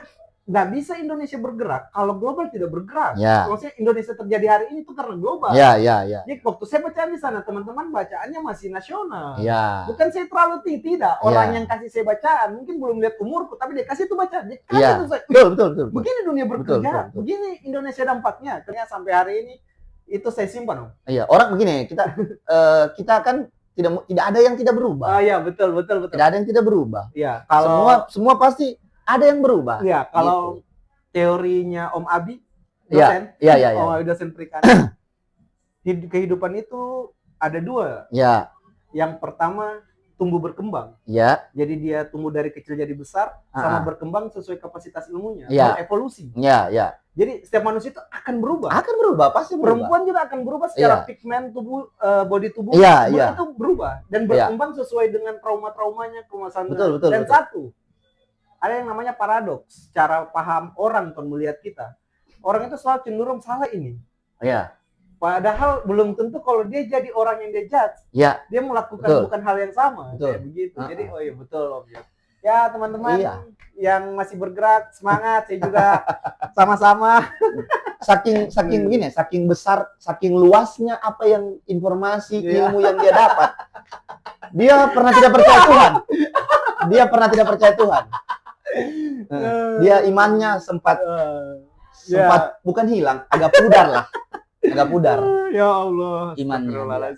nggak bisa Indonesia bergerak kalau global tidak bergerak. Maksudnya Indonesia terjadi hari ini itu karena global. Jadi waktu saya baca di sana teman-teman bacaannya masih nasional. Bukan saya terlalu tinggi, tidak. Orang yang kasih saya bacaan mungkin belum lihat umurku, tapi dia kasih itu bacaan. Dia kasih itu saya. Betul. Begini dunia bekerja. Begini Indonesia dampaknya. Ternyata sampai hari ini itu saya simpan. Orang begini kita kan tidak ada yang tidak berubah. Betul. Tidak ada yang tidak berubah. Kalau semua pasti ada yang berubah. Kalau teorinya Om Abi, dosen, Om Abi dosen perikanan, kehidupan itu ada 2. Yang pertama tumbuh berkembang. Jadi dia tumbuh dari kecil jadi besar, sama berkembang sesuai kapasitas ilmunya, evolusi. Jadi setiap manusia itu akan berubah. Pasti berubah. Perempuan juga akan berubah secara pigmen tubuh, body tubuh, itu berubah dan berkembang sesuai dengan trauma-traumanya, permasalahan. Dan satu, ada yang namanya paradoks, cara paham orang melihat kita. Orang itu selalu cenderung salah ini. Padahal belum tentu kalau dia jadi orang yang dia judge, dia melakukan bukan hal yang sama. Kayak begitu. Jadi betul Om. Ya teman-teman yang masih bergerak, semangat. Saya juga sama-sama. Saking begini, saking besar, saking luasnya apa yang informasi, ilmu yang dia dapat. Dia pernah tidak percaya Tuhan. Dia imannya sempat bukan hilang, agak pudar. Ya Allah, imannya.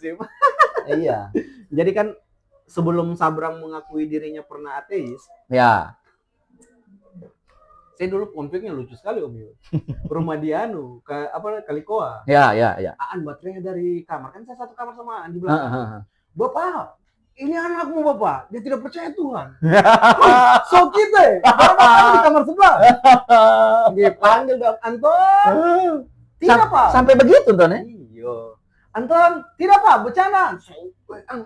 Iya. Jadi kan sebelum Sabrang mengakui dirinya pernah ateis, saya dulu konfliknya lucu sekali Om Yo. Rumah dia Kalikoa. Aan baterainya dari kamar, kan saya satu kamar sama Aan di belakang. Bapak, ini anakmu Bapak, dia tidak percaya Tuhan. So kita, di kamar sebelah. Dipanggil dong, Anton. Tidak Pak. Sampai begitu Anton ya? Iya. Anton, tidak Pak, bercanda.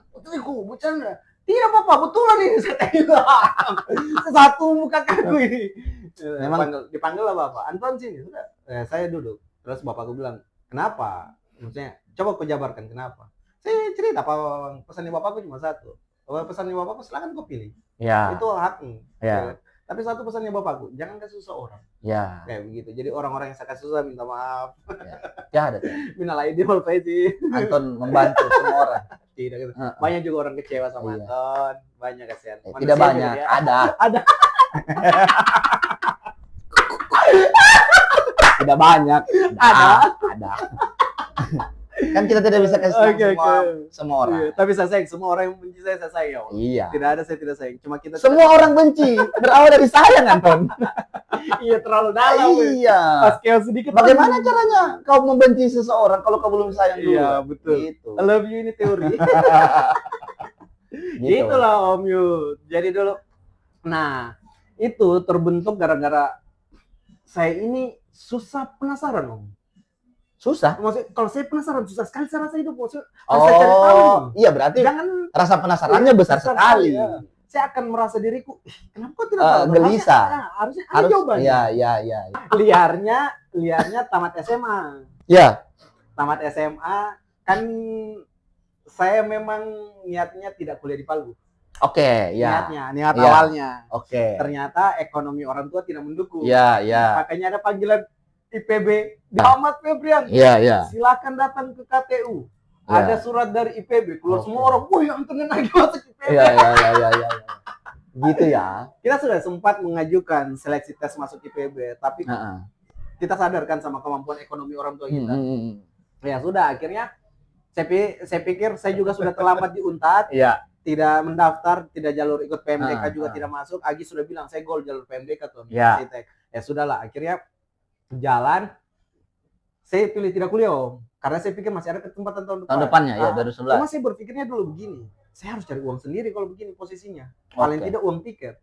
Putriku, bercanda. Tidak Pak, betulan ini. Satu muka kaku ini. Memang dipanggil lah Bapak. Anton sini, sudah. Saya duduk. Terus Bapakku bilang, kenapa? Maksudnya, coba kau jabarkan kenapa. Saya cerita pesannya Bapakku cuma satu. Kalau pesannya Bapakku silakan kau pilih. Itu hakmu. Tapi satu pesannya bapakku, jangan kasih susah orang. Ya. Kayak begitu. Jadi orang-orang yang saya kasih susah minta maaf. Ya ada. Minal aidin wal faizin. Anton membantu semua orang. Tidak gitu. Banyak juga orang kecewa sama Anton. Banyak kasihan. Tidak banyak, ada. Ada. Tidak banyak. Ada. Kan kita tidak bisa kasih semua orang. Iya, tapi saya sayang, semua orang yang benci saya sayang ya. Iya. Tidak ada saya tidak sayang. Cuma kita semua orang benci berawal dari sayang, Anton. Iya, terlalu dalam. Iya. Pas chaos sedikit. Bagaimana caranya kau membenci seseorang kalau kau belum sayang dulu? Iya, betul. Gitu. I love you ini teori. Gitu. Itulah Om Yud. Jadi dulu, nah itu terbentuk gara-gara saya ini susah penasaran Om. Susah? Maksudnya kalau saya penasaran susah sekali saya rasa hidup. Maksudnya saya cari tahu. Iya berarti jangan rasa penasarannya besar sekali. Ya. Saya akan merasa diriku, kenapa kok tidak tahu? Gelisah. Harusnya ada jawabannya. Iya. Liarnya tamat SMA. Iya. Tamat SMA kan saya memang niatnya tidak kuliah di Palu. Oke, ya. Niat awalnya. Oke. Ternyata ekonomi orang tua tidak mendukung. Iya. Makanya ada panggilan IPB Muhammad Febrian. Iya. Silakan datang ke KTU. Ada surat dari IPB. Keluar semua orang, woi Anton lagi masuk IPB. Iya. Gitu ya. Kita sudah sempat mengajukan seleksi tes masuk IPB, tapi kita sadarkan sama kemampuan ekonomi orang tua kita. Ya sudah, akhirnya saya pikir saya juga sudah terlambat di Unpad. Iya. Tidak mendaftar, tidak jalur ikut PMDK juga tidak masuk. Agi sudah bilang saya gol jalur PMDK tuh. Ya sudahlah, akhirnya jalan. Saya pilih tidak kuliah Om, karena saya pikir masih ada kesempatan tahun depan. Tahun depannya ya 2011. Cuma saya berpikirnya dulu begini, saya harus cari uang sendiri kalau begini posisinya. Paling tidak uang tiket.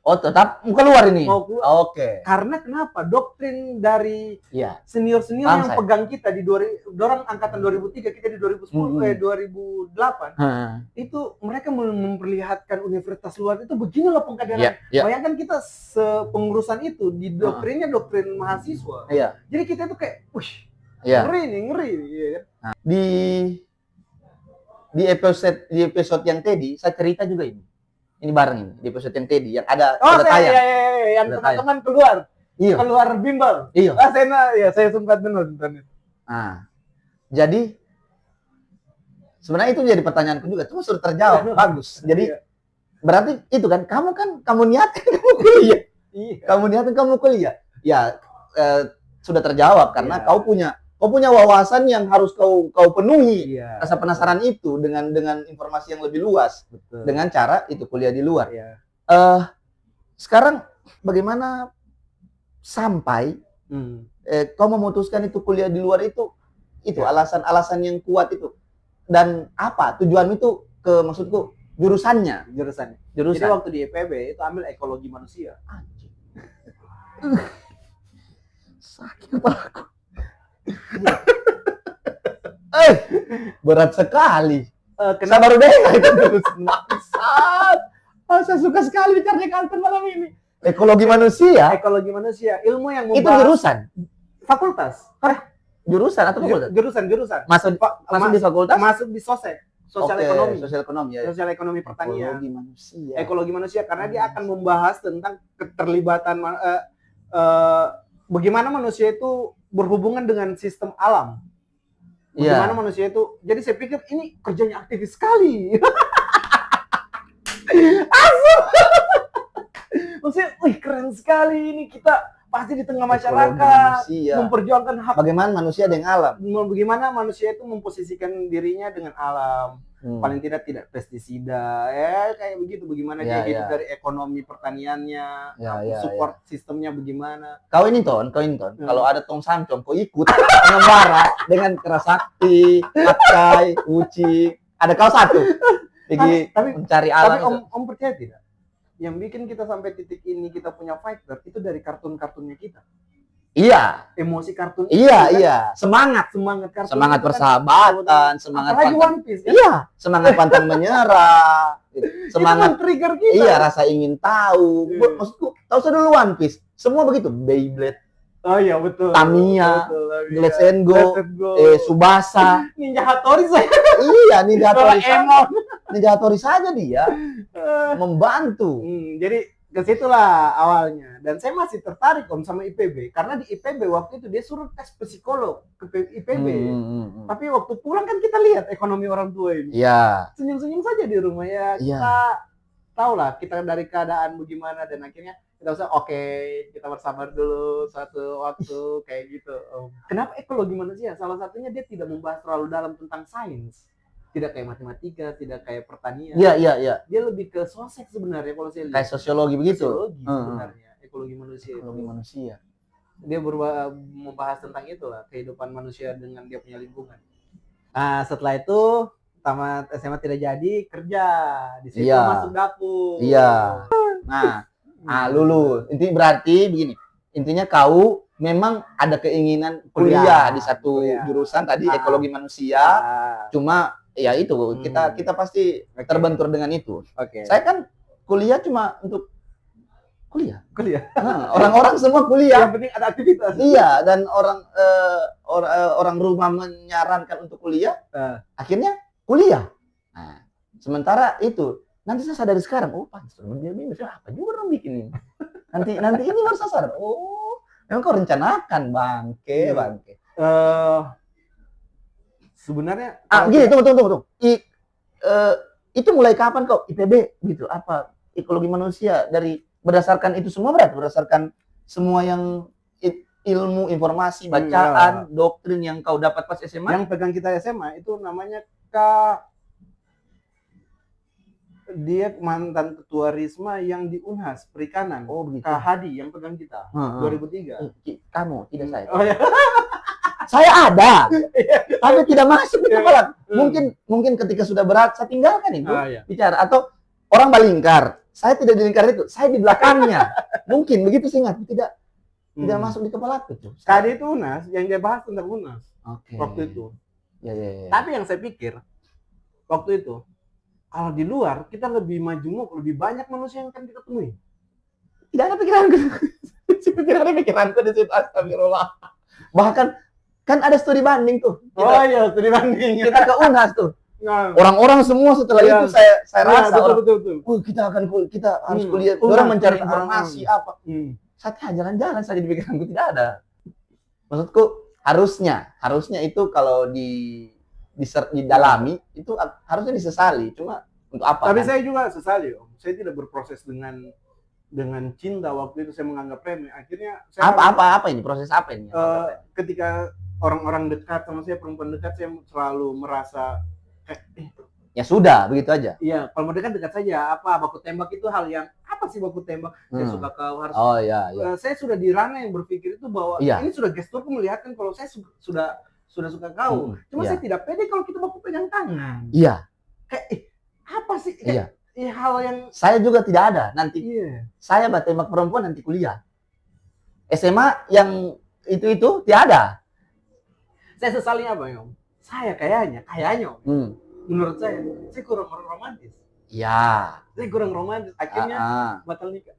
Oh tetap mau keluar ini? Mau keluar. Oke. Karena kenapa? Doktrin dari senior-senior yang pegang kita di dorang angkatan 2003, kita di 2010 2008. Itu mereka memperlihatkan universitas luar itu begini loh pengkaderan. Bayangkan kita sepengurusan itu di doktrinnya doktrin mahasiswa. Jadi kita itu kayak, ngeri. Nah, di episode yang tadi saya cerita juga ini. Ini bareng ini di episode yang tadi yang ada tayang. Yang teman-teman keluar bimbel. Iya. Saya sempat nonton. Nah, jadi sebenarnya itu jadi pertanyaanku juga, cuma sudah terjawab. Bagus. Jadi berarti itu kan kamu niatkan kamu kuliah. Kamu niatkan kamu kuliah. Ya sudah terjawab karena kau punya wawasan yang harus kau penuhi. Rasa penasaran itu dengan informasi yang lebih luas. Betul. Dengan cara itu kuliah di luar. Sekarang bagaimana sampai kau memutuskan itu kuliah di luar itu alasan-alasan yang kuat itu, dan apa tujuan itu maksudku jurusan. Jadi waktu di IPB itu ambil ekologi manusia. Sakit kepalaku. Berat sekali. Saya baru dengar itu maksud. Saya suka sekali bicara kantor malam ini. Ekologi manusia. Ilmu yang membahas. Itu jurusan. Fakultas. Jurusan atau fakultas? Jurusan. Masuk di fakultas? Masuk di sosial ekonomi. Sosial ekonomi pertanian. Ekologi manusia karena dia akan membahas tentang keterlibatan bagaimana manusia itu berhubungan dengan sistem alam. Bagaimana manusia itu. Jadi saya pikir ini kerjanya aktivis sekali. Maksudnya, keren sekali ini, kita pasti di tengah masyarakat memperjuangkan hak. Bagaimana manusia dengan alam? Bagaimana manusia itu memposisikan dirinya dengan alam. Paling tidak pestisida, kayak begitu. Bagaimana dia hidup dari ekonomi pertaniannya, support sistemnya bagaimana. Kau ini ton, kalau ada tong samcong, kau ikut mengembara dengan Kerasakti, Pakai, Uci, ada kau satu. Tapi mencari alam. Tapi om percaya tidak? Yang bikin kita sampai titik ini kita punya fighter itu dari kartun-kartunnya kita. Iya. Emosi kartun. Iya. Semangat kartun. Semangat persahabatan, semangat apalagi One Piece. Iya. Semangat pantang menyerah. Semangat trigger kita. Iya, rasa ingin tahu. Maksudku, tahu dulu One Piece. Semua begitu. Beyblade. Oh iya betul. Tamiya, Let's Go, Tsubasa, Ninja Hattori saya. Iya, Ninja Hattori saja dia membantu. ke situlah awalnya. Dan saya masih tertarik Om sama IPB karena di IPB waktu itu dia suruh tes psikolog ke IPB. Tapi waktu pulang kan kita lihat ekonomi orang tua ini. Iya. Senyum-senyum saja di rumah ya. Kita tahu lah kita dari keadaan bagaimana dan akhirnya kita usah kita bersabar dulu suatu waktu kayak gitu. Kenapa ekologi manusia? Salah satunya dia tidak membahas terlalu dalam tentang sains. Tidak kayak matematika, tidak kayak pertanian. Iya. Dia lebih ke sosek sebenarnya kalau saya lihat. Kayak sosiologi begitu. Sosiologi sebenarnya, ekologi manusia. Ekologi manusia. Dia membahas tentang itulah, kehidupan manusia dengan dia punya lingkungan. Nah, setelah itu tamat SMA tidak jadi, kerja. Di situ masuk dapur. Iya. Nah, lulus. Intinya berarti begini. Intinya kau memang ada keinginan kuliah di satu jurusan tadi ekologi manusia. Cuma ya itu kita pasti terbentur dengan itu. Saya kan kuliah cuma untuk kuliah. Orang-orang semua kuliah. Yang penting ada aktivitas. Iya, dan orang rumah menyarankan untuk kuliah. Akhirnya kuliah. Nah, sementara itu nanti saya sadari sekarang, pantas dia apa juga orang bikin ini. Nanti ini baru saya sadar. Memang kau rencanakan bangke. Sebenarnya gini, tunggu. Itu mulai kapan kok IPB gitu? Apa ekologi manusia berdasarkan itu semua berdasarkan semua yang ilmu, informasi, bacaan, doktrin yang kau dapat pas SMA? Yang pegang kita SMA itu namanya dia mantan ketua Risma yang di Unhas Perikanan. Begitu. Kak Hadi yang pegang kita 2003. Kamu, tidak saya. Saya ada, tapi tidak masuk di kepala. Mungkin ketika sudah berat saya tinggalkan itu bicara, atau orang balingkar. Saya tidak di lingkar itu, saya di belakangnya. Mungkin begitu singkat, tidak masuk di kepala itu. Tadi itu Unas yang dia bahas tentang Unas. Waktu itu. Ya. Tapi yang saya pikir waktu itu kalau di luar kita lebih majemuk, lebih banyak manusia yang akan kita temui. Tidak ada pikiranku di situ, astagfirullah. Bahkan kan ada studi banding tuh. Studi banding. Kita ke Unhas tuh. Orang-orang semua setelah itu saya rasa betul. Kita harus kuliah. Orang mencari informasi apa. Saya jalan-jalan saja di pikiranku tidak ada. Maksudku harusnya itu kalau didalami itu harusnya disesali. Cuma untuk apa? Tapi saya juga sesali, Om. Saya tidak berproses dengan cinta waktu itu, saya menganggap remeh. Akhirnya saya apa ini? Proses apa ini? Ketika orang-orang dekat sama saya, perempuan dekat, saya selalu merasa ya sudah, begitu aja. Iya, kalau mau dekat saja. Baku tembak itu hal yang apa sih baku tembak? Saya suka kau harus. Iya. Saya sudah di ranah yang berpikir itu bahwa ini sudah gesturku melihatkan kalau saya sudah suka kau. Cuma saya tidak pede kalau kita baku pegang tangan. Iya. Kayak apa sih? Hal yang saya juga tidak ada nanti. Saya tembak perempuan nanti kuliah. SMA yang itu tidak ada. Saya sesali apa, Om? Saya kayaknya, Om. Menurut saya kurang romantis. Iya. Saya kurang romantis. Akhirnya batal nikah.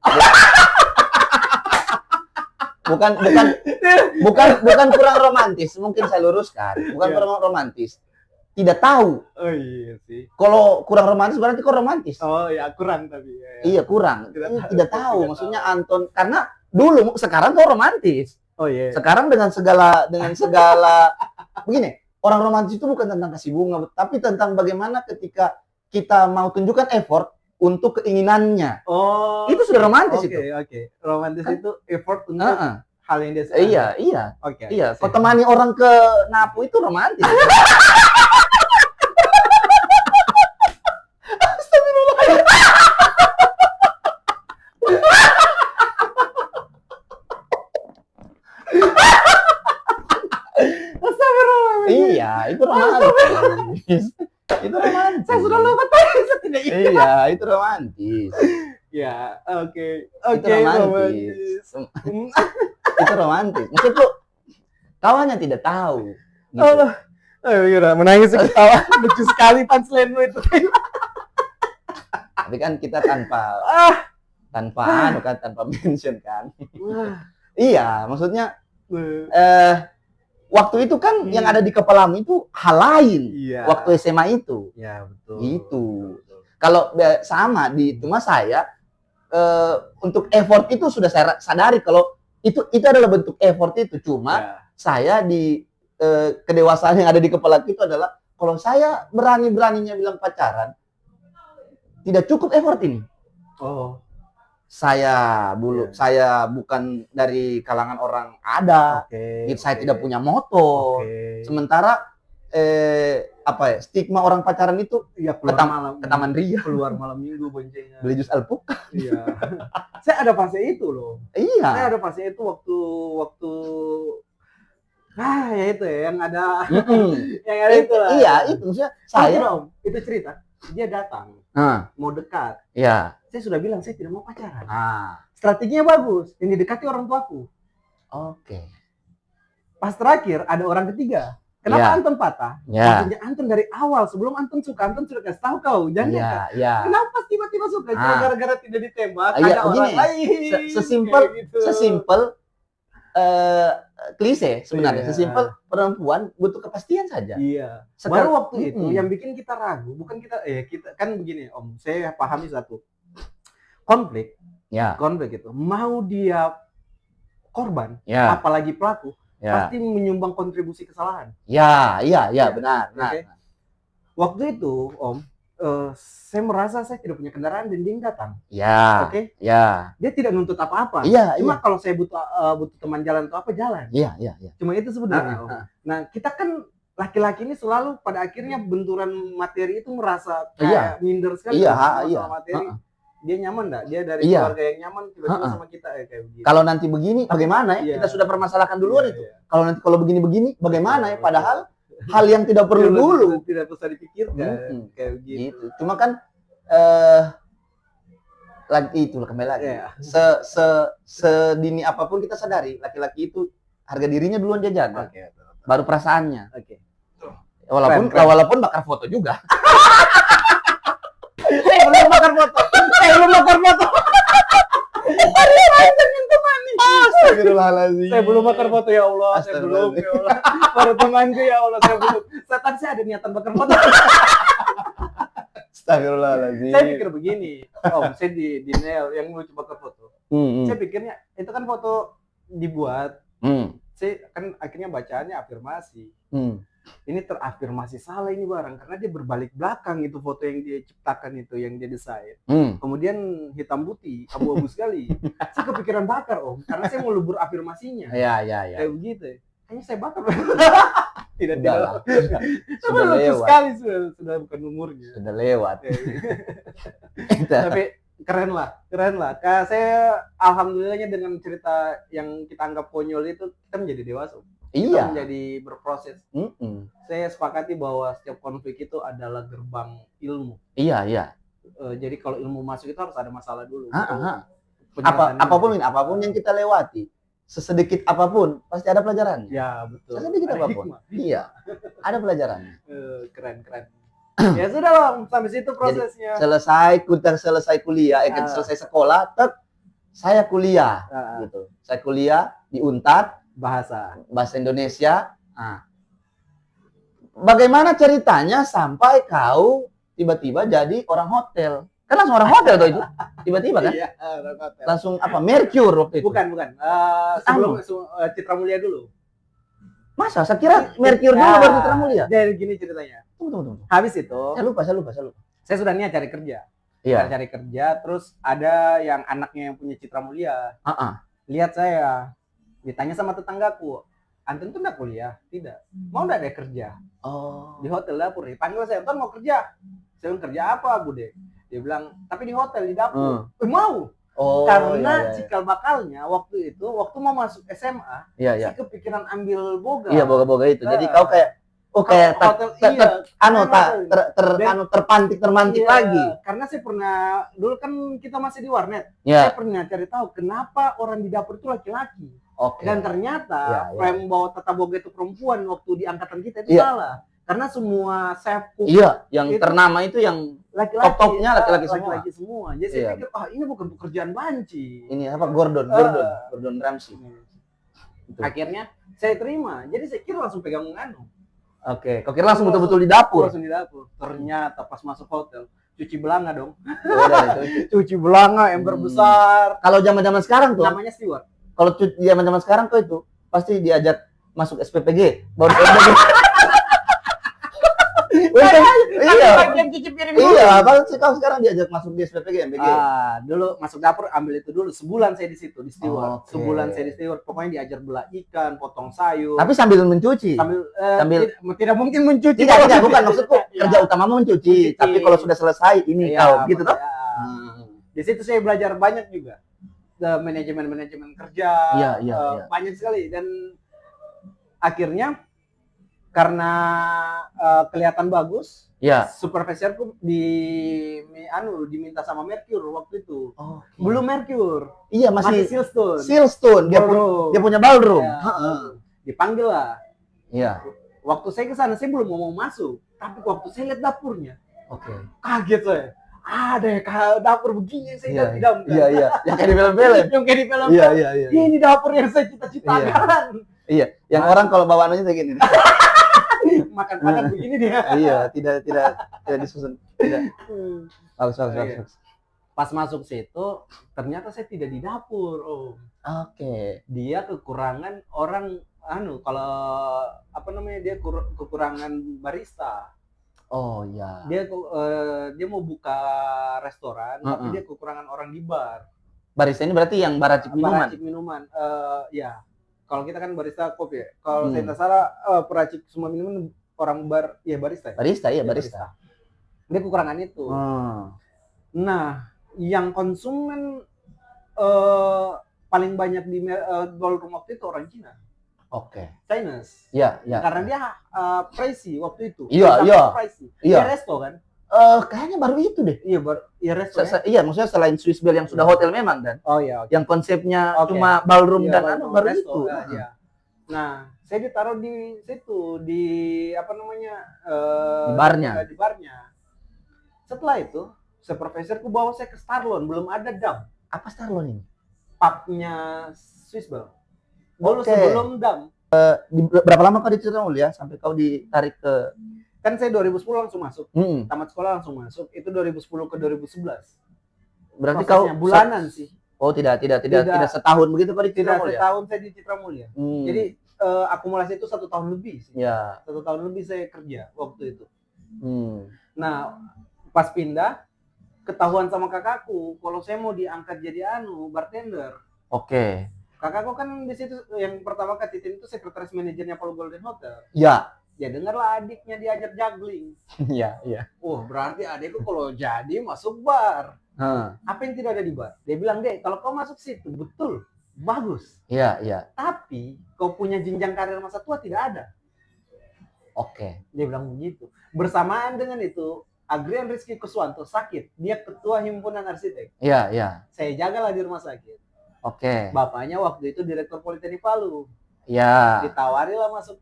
Bukan kurang romantis. Mungkin saya luruskan. Bukan kurang romantis. Tidak tahu. Oh iya sih. Kalau kurang romantis berarti kok romantis. Oh ya, kurang tapi. Iya, kurang. Tidak tahu. Maksudnya Anton, karena dulu, sekarang kok romantis. Oh iya. Sekarang dengan segala begini, orang romantis itu bukan tentang kasih bunga, tapi tentang bagaimana ketika kita mau tunjukkan effort untuk keinginannya. Itu sudah romantis itu. Oke. Romantis kan? Itu effort untuk hal yang dia suka. Iya. Iya. Kau temani orang ke Napu itu romantis. Iya, itu romantis. Itu romantis. Saya sudah lupa tadi, saya tidak ingat. Iya, itu romantis. Ya, oke. Itu romantis. Itu romantis. Maksudku, kawannya tidak tahu. Gitu. Allah, menangis ketawa. Lucu sekali punchline-mu itu. Tapi kan kita tanpa mention kan. Iya, maksudnya waktu itu kan yang ada di kepalamu itu hal lain. Waktu SMA itu. Ya, betul. Gitu. Kalau sama di cuma saya untuk effort itu sudah saya sadari kalau itu adalah bentuk effort itu. Cuma saya di kedewasaan yang ada di kepala itu adalah kalau saya beraninya bilang pacaran, tidak cukup effort ini. Oh. Saya bukan dari kalangan orang ada. Saya tidak punya motor. Sementara stigma orang pacaran itu ke Taman Ria, keluar malam minggu boncengan, beli jus alpukat. Iya. Saya ada fase itu loh. Iya. Saya ada fase itu waktu ya itu ya yang ada yang ada itu lah. Iya, itu maksudnya saya itu cerita. Dia datang mau dekat. Iya. Saya sudah bilang saya tidak mau pacaran. Strateginya bagus, yang didekati orang tuaku. Oke. Pas terakhir ada orang ketiga. Kenapa Anton patah? Maksudnya Anton dari awal sebelum Anton suka, Anton sudah kasih tahu kau, jangan dekat. Kenapa tiba-tiba suka? Cuma gara-gara tidak ditembak. Ada orang lain. Sesimpel klise sebenarnya. Sesimpel perempuan butuh kepastian saja. Iya. Baru waktu itu yang bikin kita ragu, bukan kita kan begini Om, saya pahami satu. Konflik itu mau dia korban, apalagi pelaku. Pasti menyumbang kontribusi kesalahan. Iya, benar. Okay. Waktu itu, Om, saya merasa saya tidak punya kendaraan dan dia datang. Oke. Dia tidak nuntut apa-apa. Cuma kalau saya butuh teman jalan atau apa jalan. Iya. Cuma itu sebenarnya, Om. Nah, kita kan laki-laki ini selalu pada akhirnya benturan materi itu merasa kayak minder sekali sama materi. Dia nyaman enggak? Dia dari keluarga yang nyaman tiba-tiba sama kita kayak begitu. Kalau nanti begini bagaimana ya? Kita sudah permasalahkan duluan itu. Kalau begini bagaimana ya? Padahal hal yang tidak perlu dulu. Tidak usah dipikirkan kayak begitu. Cuma kan kembali lagi. Sedini apapun kita sadari laki-laki itu harga dirinya duluan dia jaga. Baru perasaannya. Walaupun bakar foto juga. Saya belum bakar foto. Astagfirullahaladzim. Saya belum bakar foto ya Allah. Saya belum ya Allah. Para temanku ya Allah saya belum. Tadi saya ada niatan bakar foto. Astagfirullahaladzim. Saya pikir begini, Om, saya di Nel yang mau coba bakar foto. Saya pikirnya itu kan foto dibuat. Saya kan akhirnya bacaannya afirmasi. Ini terafirmasi salah ini barang karena dia berbalik belakang itu foto yang dia ciptakan itu yang dia desain. Kemudian hitam putih, abu-abu sekali. Saya kepikiran bakar Om karena saya mau lubur afirmasinya. Iya. Kayak begitu. Kayaknya saya bakar. Tidak. Sudah lewat. Sekali sudah bukan umurnya. Sudah lewat. Tapi keren lah. Saya alhamdulillahnya dengan cerita yang kita anggap konyol itu kita menjadi dewasa. Kita menjadi berproses. Saya sepakati bahwa setiap konflik itu adalah gerbang ilmu. Iya. Jadi kalau ilmu masuk itu harus ada masalah dulu. Apapun yang kita lewati, sesedikit apapun pasti ada pelajarannya. Ya betul. Sesedikit apapun. Iya. Ada pelajarannya. Keren. Ya sudah lah, sampai situ prosesnya. Jadi, selesai kuliah, selesai sekolah, saya kuliah gitu. Saya kuliah di Unpad bahasa Indonesia. Bagaimana ceritanya sampai kau tiba-tiba jadi orang hotel? Kan langsung orang hotel tuh itu. Tiba-tiba kan? Iya, orang hotel. Langsung Mercure waktu itu. Bukan. Sebelum Citra Mulia dulu. Masa? Saya kira Mercure dulu baru Citra Mulia. Jadi gini ceritanya. Tunggu. Habis itu. Saya lupa. Saya sudah niat cari kerja. Cari kerja, terus ada yang anaknya yang punya Citra Mulia. Lihat saya. Ditanya sama tetanggaku, Anton tuh enggak kuliah? Tidak. Mau enggak ada kerja? Di hotel dapur. Panggil saya, Anton mau kerja. Saya bilang, kerja apa, Bude? Dia bilang, tapi di hotel, di dapur. Mau. Karena cikal bakalnya waktu mau masuk SMA, saya kepikiran ambil boga. Iya, boga-boga itu. Jadi kau kayak terpantik lagi. Karena saya pernah, dulu kan kita masih di warnet. Saya pernah cari tahu kenapa orang di dapur itu laki-laki. Dan ternyata frame bahwa tata boga itu perempuan waktu di angkatan kita itu salah. Karena semua chef cook yang ternama itu yang top-topnya laki-laki semua. Jadi saya pikir, ini bukan pekerjaan banci. Ini apa? Gordon Ramsay. Akhirnya saya terima. Jadi saya kira langsung pegang Kau kira langsung betul-betul di dapur. Langsung di dapur. Ternyata pas masuk hotel, cuci belanga dong. Oh, cuci belanga, ember besar. Kalau zaman-zaman sekarang tuh, namanya steward. Kalau zaman-zaman sekarang tuh itu pasti diajak masuk SPPG, baru SPPG. Bagian cuci piring dulu. Iya, apa sih kalau sekarang diajak masuk di SPPG, MPG? Dulu masuk dapur ambil itu dulu. Sebulan saya di situ di steward. Sebulan saya di steward. Pokoknya diajar belah ikan, potong sayur. Tapi sambil mencuci. Sambil tidak mungkin mencuci. Tidak, bukan maksudku. Kerja utama mencuci. Tapi kalau sudah selesai ini kau gitu toh. Di situ saya belajar banyak juga. Manajemen kerja. Iya. Banyak sekali dan akhirnya karena kelihatan bagus, supervisorku diminta sama Mercure waktu itu. Belum Mercure. Iya, masih Silstone. Dia punya ballroom. Dipanggil lah. Iya. Waktu saya ke sana saya belum mau masuk, tapi waktu saya lihat dapurnya, kaget saya. Ada dapur begini saya tidak. Iya. Yang kayak di film-film. Iya. Ini dapur yang saya cita-citakan. Iya. Yang orang kalau bawa anunya kayak gini. Makan begini dia. Iya, tidak disusun. Tidak. Bagus. Pas masuk situ, ternyata saya tidak di dapur. Dia kekurangan orang kalau dia kekurangan barista. Dia mau buka restoran, tapi dia kekurangan orang di bar. Barista ini berarti yang baracik minuman. Baracik minuman. Ya. Kalau kita kan barista kopi ya. Kalau saya tidak salah peracik semua minuman orang bar, ya barista. Barista. Dia kekurangan itu. Nah, yang konsumen paling banyak di ballroom waktu itu orang Cina. Chinese. Iya. Karena dia pricey waktu itu. Iya. Dia resto kan? Kayaknya baru itu deh. Iya resto. Iya, maksudnya selain Swiss Bell yang sudah hotel memang kan. Yang konsepnya cuma ballroom dan baru resto, itu. Iya. Nah, saya ditaruh di situ di di barnya. Setelah itu, supervisorku bawa saya ke Starlon, belum ada dam. Apa Starlon ini? Pubnya Swiss Bell. Sebelum dam. Berapa lama kau di Citramulia sampai kau ditarik ke? Kan saya 2010 langsung masuk. Tamat sekolah langsung masuk. Itu 2010 ke 2011. Berarti kau bulanan sih. Tidak setahun begitu kau di Citramulia? Tidak setahun saya di Citramulia. Jadi akumulasi itu 1 tahun lebih sih. 1 tahun lebih saya kerja waktu itu. Nah, pas pindah ketahuan sama kakakku kalau saya mau diangkat jadi bartender. Kakakku kan di situ yang pertama kali Titin itu sekretaris manajernya Paul Golden Hotel. Ya dengarlah adiknya diajar juggling. Iya. Berarti adikku kalau jadi masuk bar. Apa yang tidak ada di bar? Dia bilang, "Dek, kalau kau masuk situ betul, bagus. Iya. Tapi kau punya jenjang karir masa tua tidak ada." Dia bilang begitu. Bersamaan dengan itu, Agrian Rizky Kuswanto sakit. Dia ketua himpunan arsitek. Iya. Saya jagalah di rumah sakit. Bapaknya waktu itu direktur Politeknik Palu. Ditawarilah masuk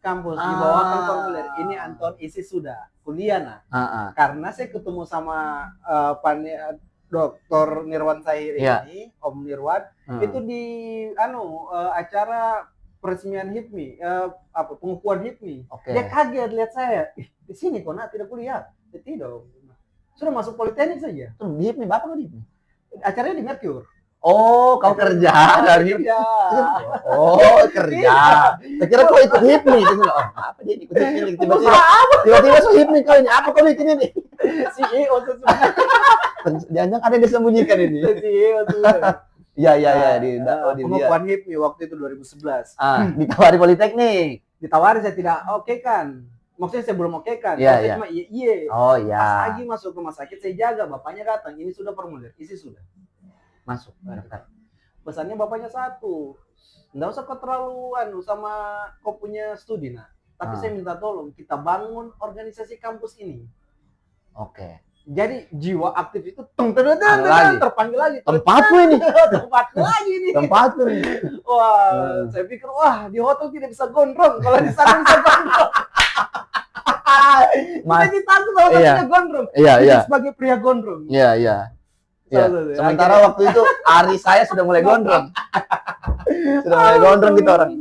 kampus, dibawakan formulir. Ini Anton isi sudah kuliah karena saya ketemu sama Dr. Nirwan Sahir ini, Om Nirwan, itu di acara peresmian HIPMI, pengukuhan HIPMI. Dia kaget lihat saya, di sini kok tidak kuliah? Tidak, sudah masuk Politeknik saja. Di HIPMI, Bapak kok di HIPMI? Acaranya di Mercure. Kau kerja dari kerja. Kerja. Saya kira kau ikut HIPMI. Apa dia ikut HIPMI? Tiba-tiba so HIPMI kau ini. Apa kau bikin ini? CEO sebenarnya. Jangan ada yang disembunyikan ini. CEO sebenarnya. Iya. Di pengukuhan HIPMI waktu itu 2011. Ditawari Politeknik. Ditawari saya tidak kan. Maksudnya saya belum kan. Iya. Iya. Pas lagi masuk rumah sakit saya jaga. Bapaknya datang. Ini sudah formulir. Isi sudah. Masuk. Pesannya bapaknya satu, nggak usah keterlaluan sama kau punya studi tapi saya minta tolong kita bangun organisasi kampus ini. Jadi jiwa aktif itu terpanggil lagi. Tempatku ini. Tempatku ini. Saya pikir di hotel tidak bisa gondrong, kalau di sana bisa gondrong. Kita takut kalau tidak gondrong. Iya. Sebagai pria gondrong. Iya. Sementara waktu itu Ari saya sudah mulai gondrong. Gitu orang.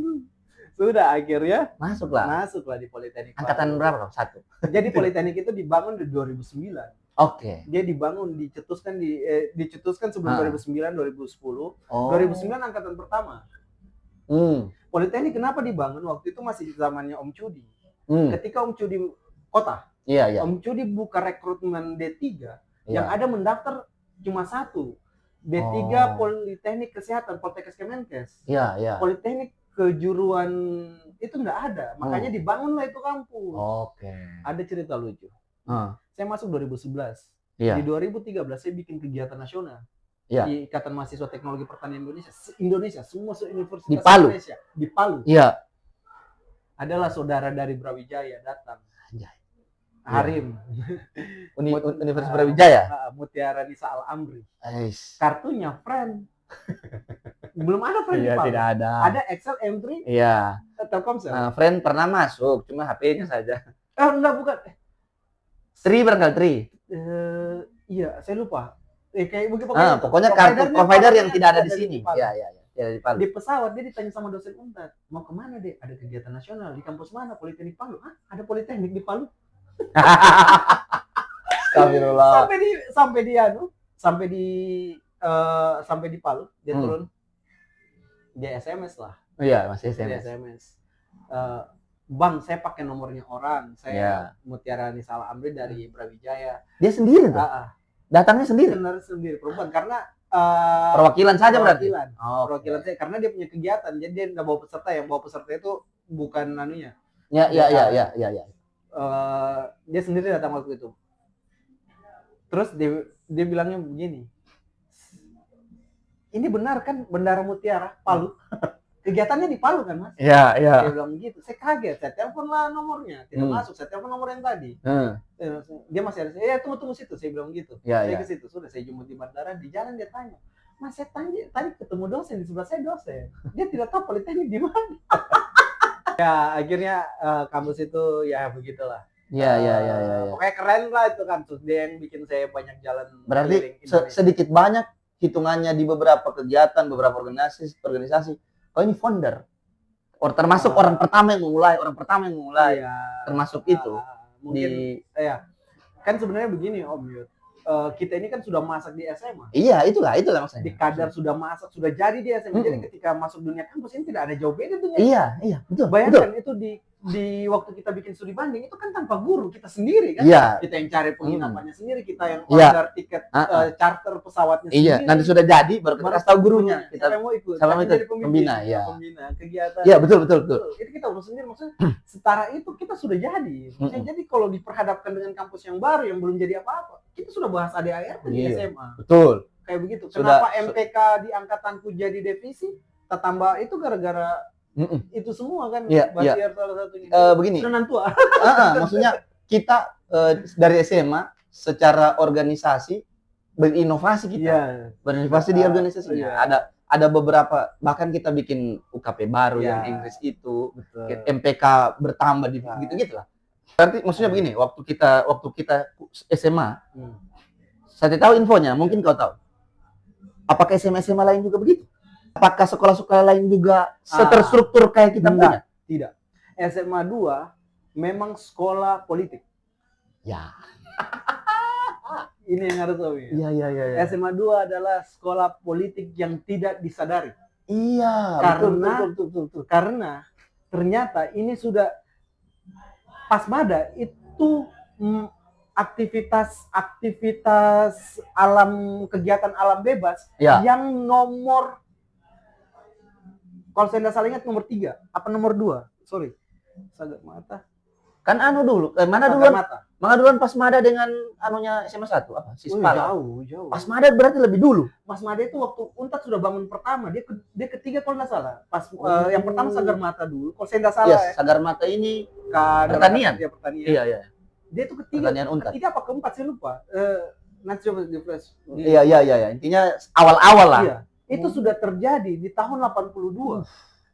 Sudah akhirnya masuklah di Politeknik. Angkatan berapa? 1. Jadi Politeknik itu dibangun di 2009. Oke. Dia dicetuskan sebelum 2009, 2010. 2009 angkatan pertama. Politeknik kenapa dibangun? Waktu itu masih zamannya Om Cudi. Ketika Om Cudi kota, Om Cudi buka rekrutmen D3, yang ada mendaftar cuma satu. D3 Politeknik Kesehatan, Poltekkes Kemenkes. Politeknik kejuruan itu nggak ada, makanya dibangunlah itu kampus. Ada cerita lucu. Saya masuk 2011. Di 2013 saya bikin kegiatan nasional di Ikatan Mahasiswa Teknologi Pertanian Indonesia, semua universitas di Palu. Indonesia di Palu. Adalah saudara dari Brawijaya datang. Harim. Universitas Brawijaya. Mutiara Nisa Al-Amri. Kartunya friend. Belum ada friend di Palu. Tidak ada. Ada Excel M3. Telkomsel. Friend pernah masuk, cuma HP-nya saja. Enggak, bukan. Tri barangkali Tri. Iya, saya lupa. Kayak begitu pokoknya kartu provider yang tidak ada di sini. Iya, di Palu. Di pesawat dia ditanya sama dosen Unpad, mau kemana deh? Ada kegiatan nasional di kampus mana? Politeknik Palu. Ada politeknik di Palu. Astagfirullah. Sampai di Palu dia turun. Dia SMS lah. Iya, masih SMS. Bang, saya pakai nomornya orang. Saya Mutiara Nisa Al-Amri dari Brawijaya. Dia sendiri tuh? Datangnya sendiri? Sendiri, perempuan. Karena perwakilan saja berarti? Perwakilan saya. Karena dia punya kegiatan. Jadi dia nggak bawa peserta. Yang bawa peserta itu bukan anunya. Iya. Dia sendiri datang waktu itu. Terus dia bilangnya begini. Ini benar kan Bendara Mutiara, Palu? Kegiatannya di Palu kan, Mas? Iya. Dia bilang gitu. Saya kaget. Saya telepon lah nomornya. Tidak masuk. Saya telepon nomor yang tadi. Dia masih ada. Tunggu situ. Saya bilang gitu. Saya ke situ. Sudah saya jemput di bandara. Di jalan dia tanya. Mas, saya tanya tadi ketemu dosen. Di sebelah saya dosen. Dia tidak tahu politeknik di mana. Ya, akhirnya kampus itu ya begitulah. Iya. Pokoknya keren lah itu kampus. Dia yang bikin saya banyak jalan. Berarti sedikit banyak hitungannya di beberapa kegiatan, beberapa organisasi. Oh, ini founder. Termasuk orang pertama yang memulai. Termasuk itu. Mungkin kan sebenarnya begini Om Yud. Kita ini kan sudah masak di SMA. Iya, itulah maksudnya. Di kadar sudah masak, sudah jadi di SMA. Jadi ketika masuk dunia kampus ini tidak ada jauh beda dengan. Iya, betul. Bayangkan itu di waktu kita bikin studi banding itu kan tanpa guru, kita sendiri kan. Kita yang cari penginapannya sendiri, kita yang order tiket charter pesawatnya sendiri. Nanti sudah jadi baru kita kasih tahu gurunya. Kita mau ikut. Sama jadi pembina, kegiatan. Iya, betul. Itu kita urus sendiri, maksudnya setara itu kita sudah jadi. Maksudnya jadi kalau diperhadapkan dengan kampus yang baru yang belum jadi apa-apa, kita sudah bahas ADART di SMA. Betul. Kayak begitu. Kenapa MPK di angkatanku jadi defisit? Tambah itu gara-gara itu semua kan. Basiar salah satunya. Begini. Sudah tua. Maksudnya kita dari SMA secara organisasi berinovasi kita. Berinovasi di organisasinya. Ada beberapa, bahkan kita bikin UKP baru yang Inggris itu. Betul. MPK bertambah di gitu-gitu lah. Berarti maksudnya begini, waktu kita SMA, saya tahu infonya, mungkin kau tahu. Apakah SMA lain juga begitu? Apakah sekolah-sekolah lain juga terstruktur kayak kita punya? Tidak. SMA 2 memang sekolah politik. Ya. Ini yang harus tahu ya. Iya. SMA 2 adalah sekolah politik yang tidak disadari. Iya, betul. Karena ternyata ini sudah Pasmada itu aktivitas kegiatan alam bebas yang nomor, kalau saya tidak salah ingat nomor 3 apa nomor 2, sorry, Sagar Mata kan dulu mana duluan Pasmada dengan anunya SMA 1 apa Sispal? Jauh. Pasmada berarti lebih dulu. Pasmada itu waktu Untat sudah bangun pertama, dia ketiga kalau nggak salah. Yang pertama Sagar Mata dulu, kalau saya tidak salah. Sagar Mata ini pertanian. Iya. Dia itu ketiga apa keempat saya lupa. Nanti coba di flash. Iya. Intinya awal-awal lah. Iya. Itu sudah terjadi di tahun 82.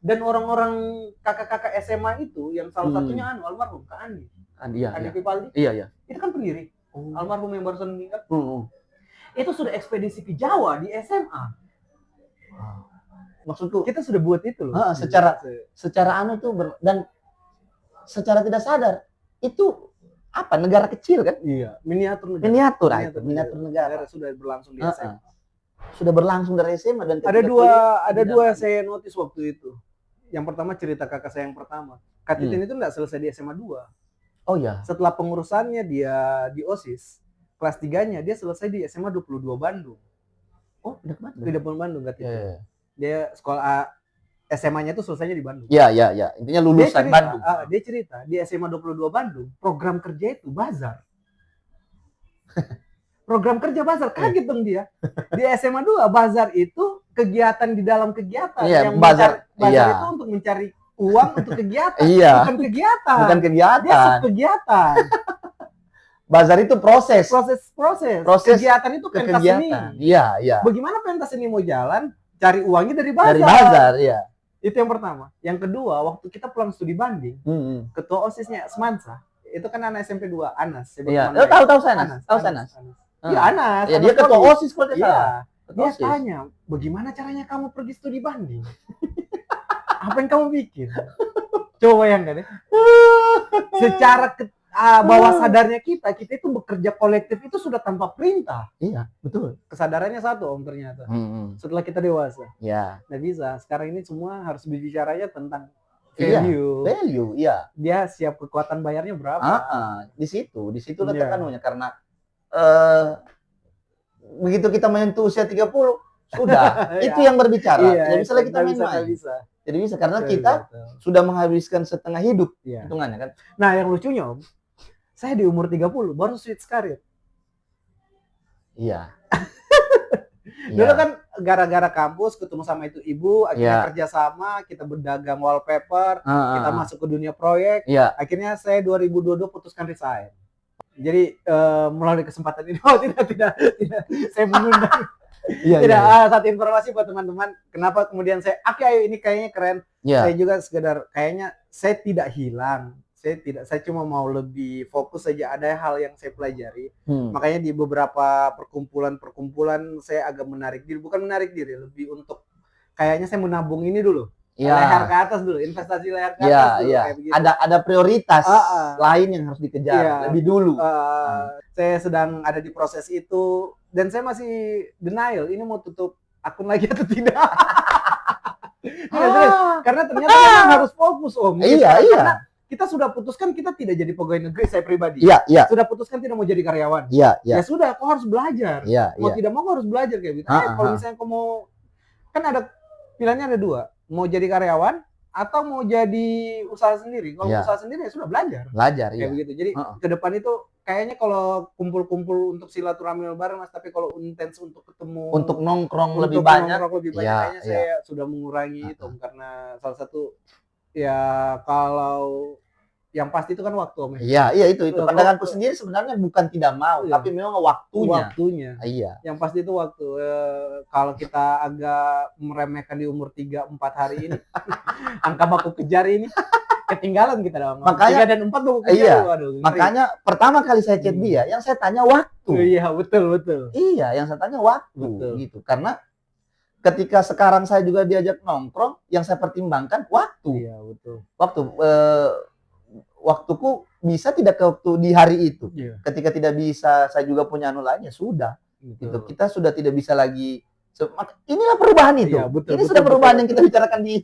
Dan orang-orang kakak-kakak SMA itu yang salah satunya almarhum Kak Andi. Andi Pipaldi. Iya. Itu kan pendiri. Almarhum yang barusan meninggal. Itu sudah ekspedisi ke Jawa di SMA. Maksudku kita sudah buat itu loh. Secara dan secara tidak sadar itu apa negara kecil kan? Iya, miniatur negara. Miniatur negara. Sudah berlangsung di SMA. Sudah berlangsung dari SMA dan ada dua yang saya notice waktu itu. Yang pertama cerita kakak saya yang pertama. Kak Titin itu enggak selesai di SMA 2. Oh ya. Setelah pengurusannya dia di OSIS, kelas 3-nya dia selesai di SMA 22 Bandung. Oh, udah ke Bandung. Di depan Bandung Kak Titin. Dia sekolah SMA-nya itu selesainya di Bandung. Iya. Intinya lulusan Bandung. Dia cerita di SMA 22 Bandung, program kerja itu bazar. Program kerja bazar, kaget dong dia. Di SMA 2 bazar itu kegiatan di dalam kegiatan. Iya, yang bazar itu untuk mencari uang untuk kegiatan, bukan kegiatan. Bukan kegiatan. Dia kegiatan. Bazar itu proses. Kegiatan itu pentas seni. Iya. Bagaimana pentas seni mau jalan? Cari uangnya dari bazar. Dari bazar, iya. Itu yang pertama. Yang kedua, waktu kita pulang studi banding, ketua OSISnya Semansa, itu kan anak SMP 2, Anas. Iya. Tahu Sanas. Iya, Anas. Ya, dia ketua OSIS kalau tidak salah. Dia tanya, bagaimana caranya kamu pergi studi banding? Apa yang kamu bikin? Coba bayangkan ya. Secara bawah sadarnya kita itu bekerja kolektif itu sudah tanpa perintah. Iya, betul. Kesadarannya satu om ternyata. Setelah kita dewasa. Iya. Nggak bisa. Sekarang ini semua harus berbicaranya tentang value. Iya. Dia siap kekuatan bayarnya berapa? Di situ letakkannya karena begitu kita menyentuh usia 30 sudah itu yang berbicara. Jadi misalnya kita main-main. Jadi bisa karena kita sudah menghabiskan setengah hidup hitungannya kan. Nah, yang lucunya om, saya di umur 30 baru switch karir. Iya. Dulu kan gara-gara kampus ketemu sama itu ibu, akhirnya kerja sama, kita berdagang wallpaper, kita masuk ke dunia proyek. Akhirnya saya 2022 putuskan resign. Jadi melalui kesempatan ini, tidak, saya mengundang. Satu informasi buat teman-teman, kenapa kemudian saya, ayo ini kayaknya keren. Saya juga sekedar kayaknya saya tidak hilang. Saya cuma mau lebih fokus saja, ada hal yang saya pelajari. Makanya di beberapa perkumpulan saya agak menarik diri, bukan menarik diri, lebih untuk kayaknya saya menabung ini dulu. Leher ke atas dulu, investasi leher ke atas dulu. Kayak begitu. Ada prioritas lain yang harus dikejar lebih dulu. Saya sedang ada di proses itu dan saya masih denial ini mau tutup akun lagi atau tidak. Karena ternyata memang harus fokus om. Karena kita sudah putuskan kita tidak jadi pegawai negeri, saya pribadi. Sudah putuskan tidak mau jadi karyawan. Ya sudah, kau harus belajar. Mau tidak mau kau harus belajar kayak gitu. Kalau misalnya kau mau, kan ada pilihannya ada dua, mau jadi karyawan atau mau jadi usaha sendiri. Kalau usaha sendiri ya sudah belajar kayak begitu. Jadi ke depan itu kayaknya kalau kumpul-kumpul untuk silaturahmi lebaran mas, tapi kalau intens untuk ketemu, untuk nongkrong lebih banyak kayaknya saya sudah mengurangi itu karena salah satu ya kalau yang pasti itu kan waktu om. Iya itu pandanganku sendiri sebenarnya bukan tidak mau tapi memang waktunya. Yang pasti itu waktu. Kalau kita agak meremehkan di umur 3-4 hari ini angka baku kejar ini ketinggalan kita dong. Makanya 3 dan 4 baku kejar. Makanya pertama kali saya chat dia yang saya tanya waktu. Iya betul. Iya yang saya tanya waktu gitu karena ketika sekarang saya juga diajak nongkrong, yang saya pertimbangkan waktu. Iya, betul. Waktuku bisa tidak ke waktu di hari itu. Ketika tidak bisa, saya juga punya anu lain, ya sudah. Gitu. Kita sudah tidak bisa lagi. Inilah perubahan itu. Ini sudah perubahan yang kita bicarakan di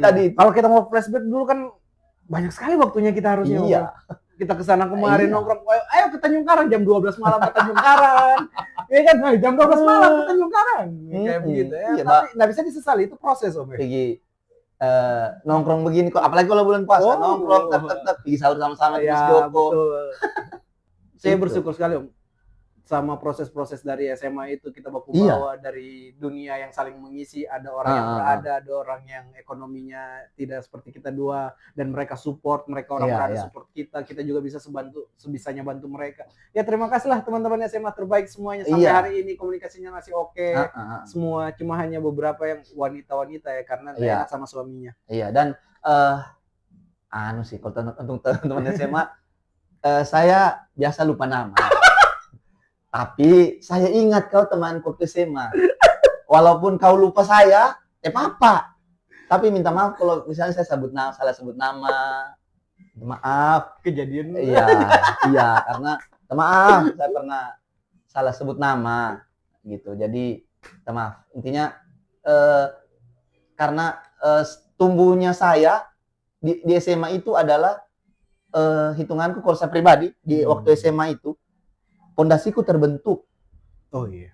tadi. Kalau kita mau flashback dulu kan banyak sekali waktunya kita harusnya. Kita kesana kemarin nongkrong, ayo ke Tanjung Karang jam 12 malam ke Tanjung Karang. Iya kan, jam 12 malam ke Tanjung Karang. Kayak begitu ya. Tapi nggak bisa disesali, itu proses om. Pergi nongkrong begini kok, apalagi kalau bulan puasa nongkrong, pergi sahur sama-sama di Joko. Saya bersyukur sekali om. Sama proses-proses dari SMA itu kita baku bawa dari dunia yang saling mengisi, ada orang yang berada, ada orang yang ekonominya tidak seperti kita dua dan mereka support, mereka orang berada support kita juga bisa sebisanya bantu mereka. Ya terima kasih lah teman-teman SMA terbaik semuanya sampai hari ini komunikasinya masih oke. Semua cuma hanya beberapa yang wanita-wanita ya karena enak sama suaminya. Iya dan kalau teman-teman SMA saya biasa lupa nama. Tapi saya ingat kau temanku ke SMA. Walaupun kau lupa saya, apa? Tapi minta maaf kalau misalnya saya salah sebut nama. Maaf. Kejadian. Iya, iya, karena maaf saya pernah salah sebut nama gitu. Jadi maaf. Intinya karena tumbuhnya saya di SMA itu adalah hitunganku kalau saya pribadi di waktu SMA itu pondasiku terbentuk. Oh iya.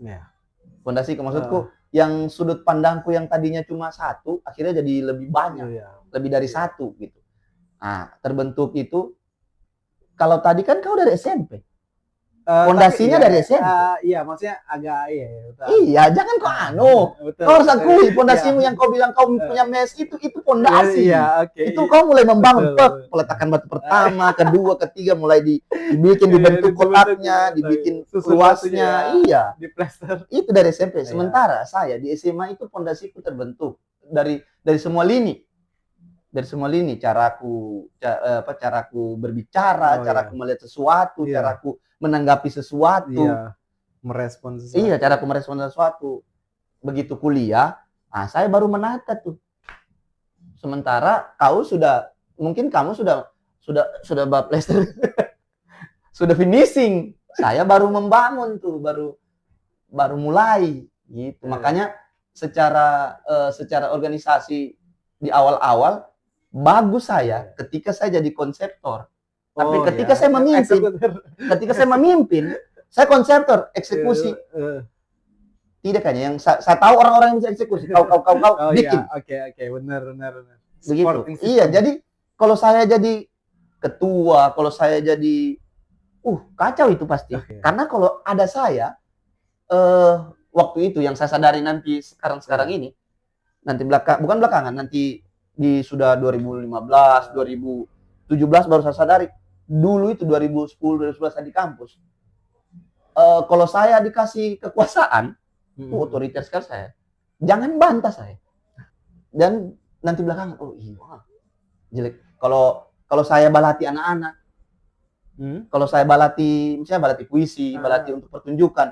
Ya. Pondasiku maksudku yang sudut pandangku yang tadinya cuma satu akhirnya jadi lebih banyak, lebih dari satu gitu. Nah, terbentuk itu kalau tadi kan kau dari SMP. Pondasinya dari SMP. Iya, maksudnya agak Iya, jangan kau kau harus akui pondasimu yang kau bilang kau punya mes itu pondasi. Iya, oke. Itu kau mulai membangun peletakan batu pertama, kedua, ketiga mulai dibikin dibentuk kotaknya, dibikin luasnya. Iya. Di plaster. Itu dari SMP. Sementara saya di SMA itu pondasiku terbentuk dari semua lini. Dari semua lini, caraku berbicara, caraku melihat sesuatu, caraku menanggapi sesuatu, merespon sesuatu. Iya, caraku merespon sesuatu. Begitu kuliah, saya baru menata tuh. Sementara mungkin kamu sudah bab plaster, sudah finishing. Saya baru membangun tuh, baru mulai gitu. Makanya secara organisasi di awal-awal bagus saya ketika saya jadi konseptor. Tapi ketika saya memimpin, saya konseptor, eksekusi. Tidak kayaknya yang saya tahu orang-orang yang bisa eksekusi. Kau bikin. Oke, benar. Begitu. Iya, jadi kalau saya jadi ketua, kalau saya jadi kacau itu pasti. Karena kalau ada saya waktu itu yang saya sadari nanti sekarang ini, nanti bukan belakangan, nanti di sudah 2015, 2017 baru saya sadari. Dulu itu 2010, 2011 saya di kampus. Kalau saya dikasih kekuasaan, otoriter sekali saya. Jangan bantah saya. Dan nanti belakangan, jelek. Kalau saya balati anak-anak, kalau saya misalnya balati puisi, balati untuk pertunjukan,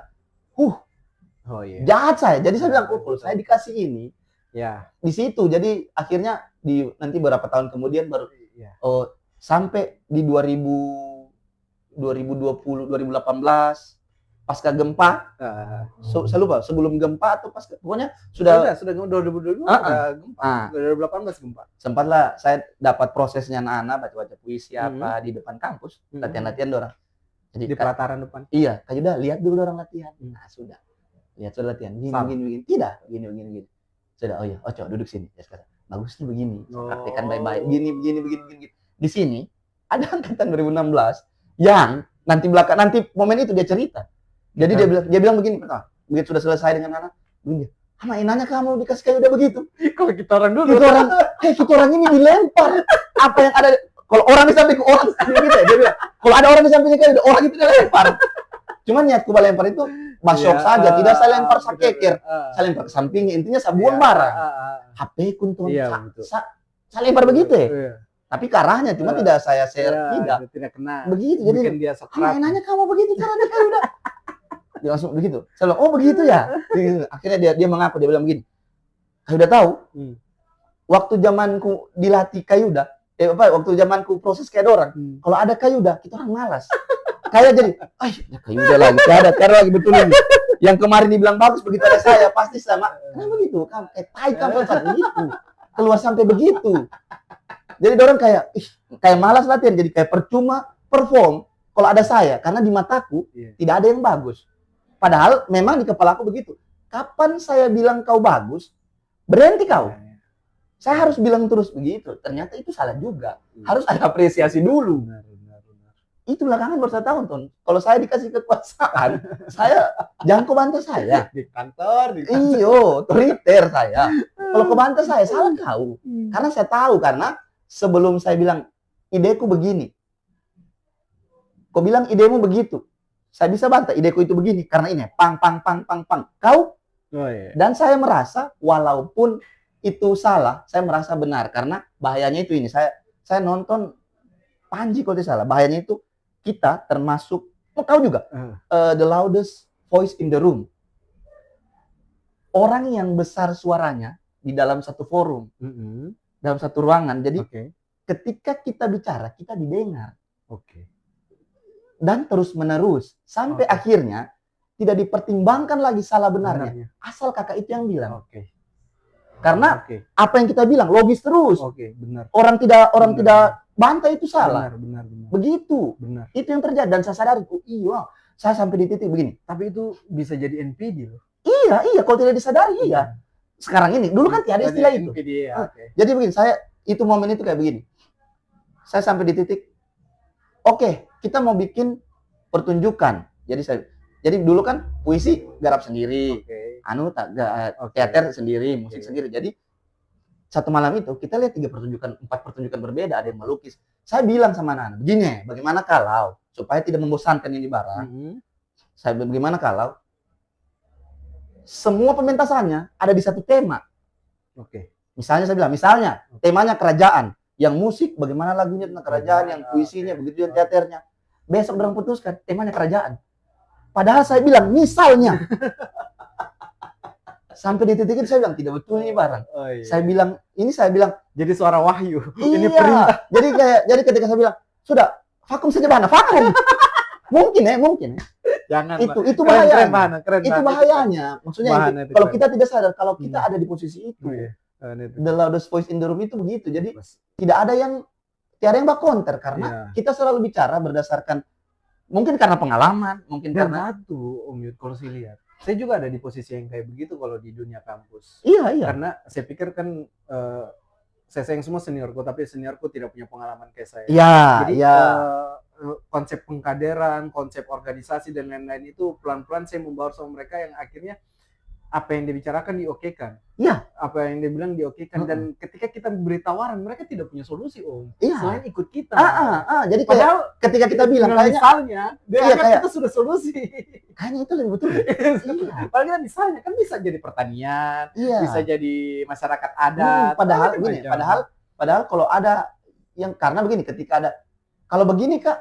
jahat saya. Jadi saya bilang, kalau saya dikasih ini, di situ. Jadi akhirnya nanti beberapa tahun kemudian baru sampai di 2020, 2018 pasca gempa. Saya lupa sebelum gempa atau pasca, pokoknya sudah 2022 gempa. 2018 gempa. Sempatlah saya dapat prosesnya anak-anak baca puisi di depan kampus, latihan-latihan dorang. Jadi di pelataran depan. Iya, Kak Yuda lihat dulu orang latihan. Nah, sudah. Lihat sudah latihan. Gini. Tidak, gini. Sudah, coba duduk sini ya sekarang. Bagusnya begini. Praktekkan baik-baik. Begini. Di sini ada angkatan 2016 yang nanti momen itu dia cerita. Jadi dia bilang begini, begitu sudah selesai dengan anak, begini. Mainannya kamu dikasih kayak udah begitu. Kalau kita orang dulu. Kita orang ini dilempar. Apa yang ada kalau orang di samping orang gitu dia bilang. Kalau ada orang di sampingnya kayak orang itu dilempar. Cuman niatku lempar itu masuk saja, tidak saya lempar sakeker. Saya lempar ke sampingnya, intinya saya buang barang. HP kun tuh. Saya lempar begitu ya. Tapi ke arahnya, cuma tidak saya share, tidak kena. Begitu, jadi dia mainannya kamu begitu caranya kayak udah. Dia langsung begitu. Saya bilang, begitu ya. Akhirnya dia mengaku, dia bilang begini. Saya udah tahu. Waktu zamanku dilatih Kayuda, waktu zamanku proses kayak orang. Kalau ada Kayuda, kita orang malas. Kayak jadi, Kayuda lagi, cara lagi betul ini. Yang kemarin dibilang bagus, begitu ada saya pasti sama. Kenapa begitu? Kamu saat itu keluar sampai begitu. Jadi orang kayak malas latihan, jadi kayak percuma perform kalau ada saya, karena di mataku tidak ada yang bagus. Padahal memang di kepalaku begitu. Kapan saya bilang kau bagus, berhenti kau. Saya harus bilang terus begitu. Ternyata itu salah juga. Harus ada apresiasi dulu. Itu belakangan baru saya tahu, Ton. Kalau saya dikasih kekuasaan, jangan kau bantah saya. Di kantor. Iyo, otoriter saya. Kalau kau bantah saya, salah kau. Karena saya tahu, karena sebelum saya bilang, ideku begini. Kau bilang idemu begitu. Saya bisa bantah, ideku itu begini. Karena ini, pang. Kau? Dan saya merasa, walaupun itu salah, saya merasa benar. Karena bahayanya itu ini. Saya nonton Panji kalau tidak salah. Bahayanya itu, kita termasuk, kau juga, the loudest voice in the room. Orang yang besar suaranya di dalam satu forum. Dalam satu ruangan. Jadi ketika kita bicara, kita didengar. Oke. Dan terus menerus sampai akhirnya tidak dipertimbangkan lagi salah benarnya. Asal kakak itu yang bilang. Oke. Karena apa yang kita bilang logis terus. Oke, benar. Orang tidak bantai itu salah. Benar. Begitu. Benar. Itu yang terjadi dan saya sadari, oh iya, saya sampai di titik begini. Tapi itu bisa jadi NPD loh. Iya, kalau tidak disadari iya. Sekarang ini, dulu kan tidak ada istilah itu. NPD, ya. Jadi begini, momen itu kayak begini. Saya sampai di titik, oke, kita mau bikin pertunjukan. Jadi dulu kan puisi garap sendiri, teater sendiri, musik sendiri. Jadi satu malam itu kita lihat 4 pertunjukan berbeda, ada yang melukis. Saya bilang sama anak-anak, begini, bagaimana kalau supaya tidak membosankan ini barang, bagaimana kalau semua pementasannya ada di satu tema. Misalnya saya bilang, temanya kerajaan, yang musik bagaimana lagunya tentang kerajaan, yang puisinya begitu, yang teaternya. Besok orang putuskan temanya kerajaan. Padahal saya bilang misalnya. Sampai di titik itu saya bilang tidak betul ini barang. Saya bilang jadi suara wahyu. Iya. Ini perintah. Jadi ketika saya bilang, sudah vakum saja Bahana, vakum. mungkin ya. Jangan. Itu bahaya. Keren. Itu bahayanya. Maksudnya kalau kita tidak sadar kalau kita ada di posisi itu. The loudest voice in the room itu begitu. Jadi tidak ada yang bak counter karena kita selalu bicara berdasarkan mungkin karena pengalaman, mungkin karena Om Yud, kalau saya lihat, saya juga ada di posisi yang kayak begitu kalau di dunia kampus. Iya. Karena saya pikir kan saya sayang semua seniorku, tapi seniorku tidak punya pengalaman kayak saya. Jadi konsep pengkaderan, konsep organisasi dan lain-lain itu pelan-pelan saya membawa sama mereka yang akhirnya apa yang dibicarakan diokekan. Iya. Apa yang dibilang diokekan dan ketika kita beri tawaran mereka tidak punya solusi selain ikut kita. Jadi padahal ketika kita bilang misalnya kita sudah solusi. Kayaknya itu lebih betul. Padahal misalnya kan bisa jadi pertanian, bisa jadi masyarakat adat. Padahal kalau ada yang karena begini, ketika ada kalau begini Kak,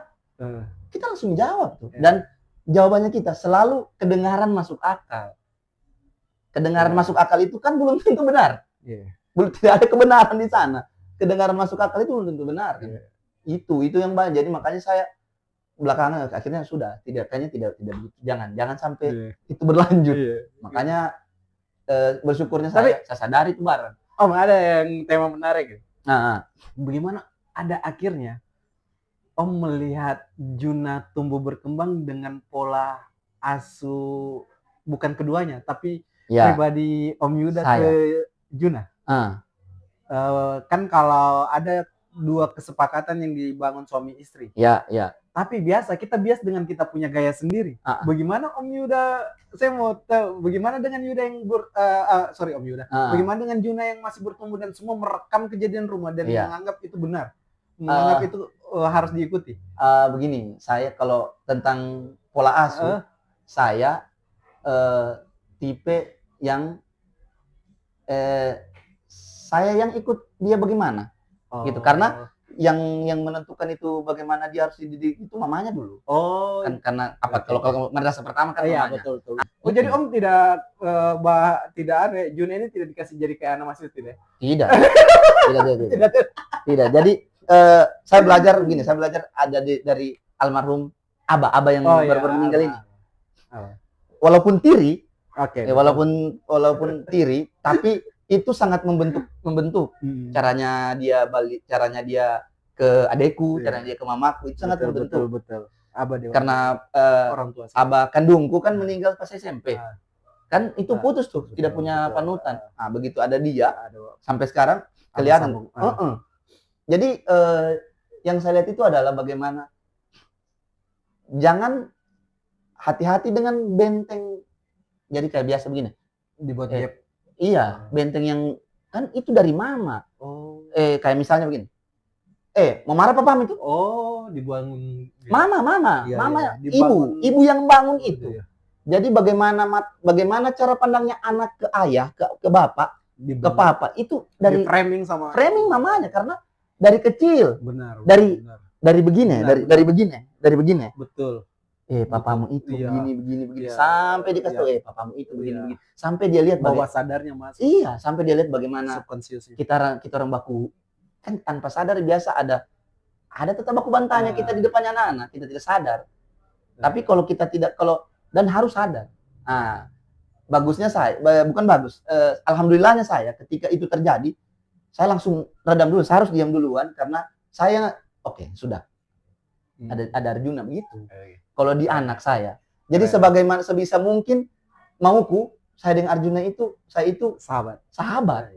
kita langsung jawab tuh. Dan jawabannya kita selalu kedengaran masuk akal. Kedengaran masuk akal itu kan belum tentu benar. Belum, tidak ada kebenaran di sana. Kedengaran masuk akal itu belum tentu benar. Itu yang banyak. Jadi makanya saya belakangan akhirnya sudah tidak jangan sampai itu berlanjut. Makanya bersyukurnya saya sadari itu bareng. Ada yang tema menarik. Bagaimana ada akhirnya Om melihat Juna tumbuh berkembang dengan pola asuh bukan keduanya tapi pribadi Om Yuda ke Juna. Kan kalau ada 2 kesepakatan yang dibangun suami istri. Tapi kita biasa dengan kita punya gaya sendiri. Bagaimana Om Yuda? Saya mau tahu bagaimana dengan Yuda yang Om Yuda. Bagaimana dengan Juna yang masih bertumbuh dan semua merekam kejadian rumah dan menganggap itu benar, menganggap itu harus diikuti. Begini, saya kalau tentang pola asuh, saya tipe yang saya yang ikut dia bagaimana gitu, karena yang menentukan itu bagaimana dia harus dididik itu mamanya dulu. Karena apa, kalau madrasah pertama kan mamanya. Betul. Jadi Om tidak ada Jun ini tidak dikasih jadi kayak anak masih tidak. Tidak. Jadi saya belajar ada dari almarhum Aba yang baru meninggal ini. Walaupun tiri, walaupun tiri, tapi itu sangat membentuk caranya dia ke adekku, caranya dia ke mamaku, itu sangat membentuk. Betul. Karena orang tua Aba kandungku kan meninggal pas SMP. Kan itu putus tuh, tidak punya panutan. Begitu ada dia sampai sekarang kelihatan. Jadi yang saya lihat itu adalah bagaimana jangan hati-hati dengan benteng. Jadi kayak biasa begini. Dibuat benteng yang kan itu dari mama. Kayak misalnya begini. Mau marah apa pamit itu? Dibangun. Mama, ibu yang bangun itu. Jadi bagaimana cara pandangnya anak ke ayah, ke bapak, ke papa itu dari framing mamanya, karena dari kecil. Benar. Dari begini. Betul. Papamu itu begini sampai dikasih tahu papamu itu begini. Sampai dia lihat bawah sadarnya Mas. Sampai dia lihat bagaimana kita orang baku kan tanpa sadar biasa ada tetap baku bantahnya kita di depannya anak-anak, kita tidak sadar. Tapi kalau kita tidak, dan harus sadar. Nah, bagusnya saya, bukan bagus, alhamdulillahnya saya ketika itu terjadi, saya langsung redam dulu, saya harus diam duluan karena saya, oke, sudah. Ada Arjuna begitu. Kalau di anak saya. Jadi sebagaimana sebisa mungkin mauku, saya dengan Arjuna itu, saya itu sahabat.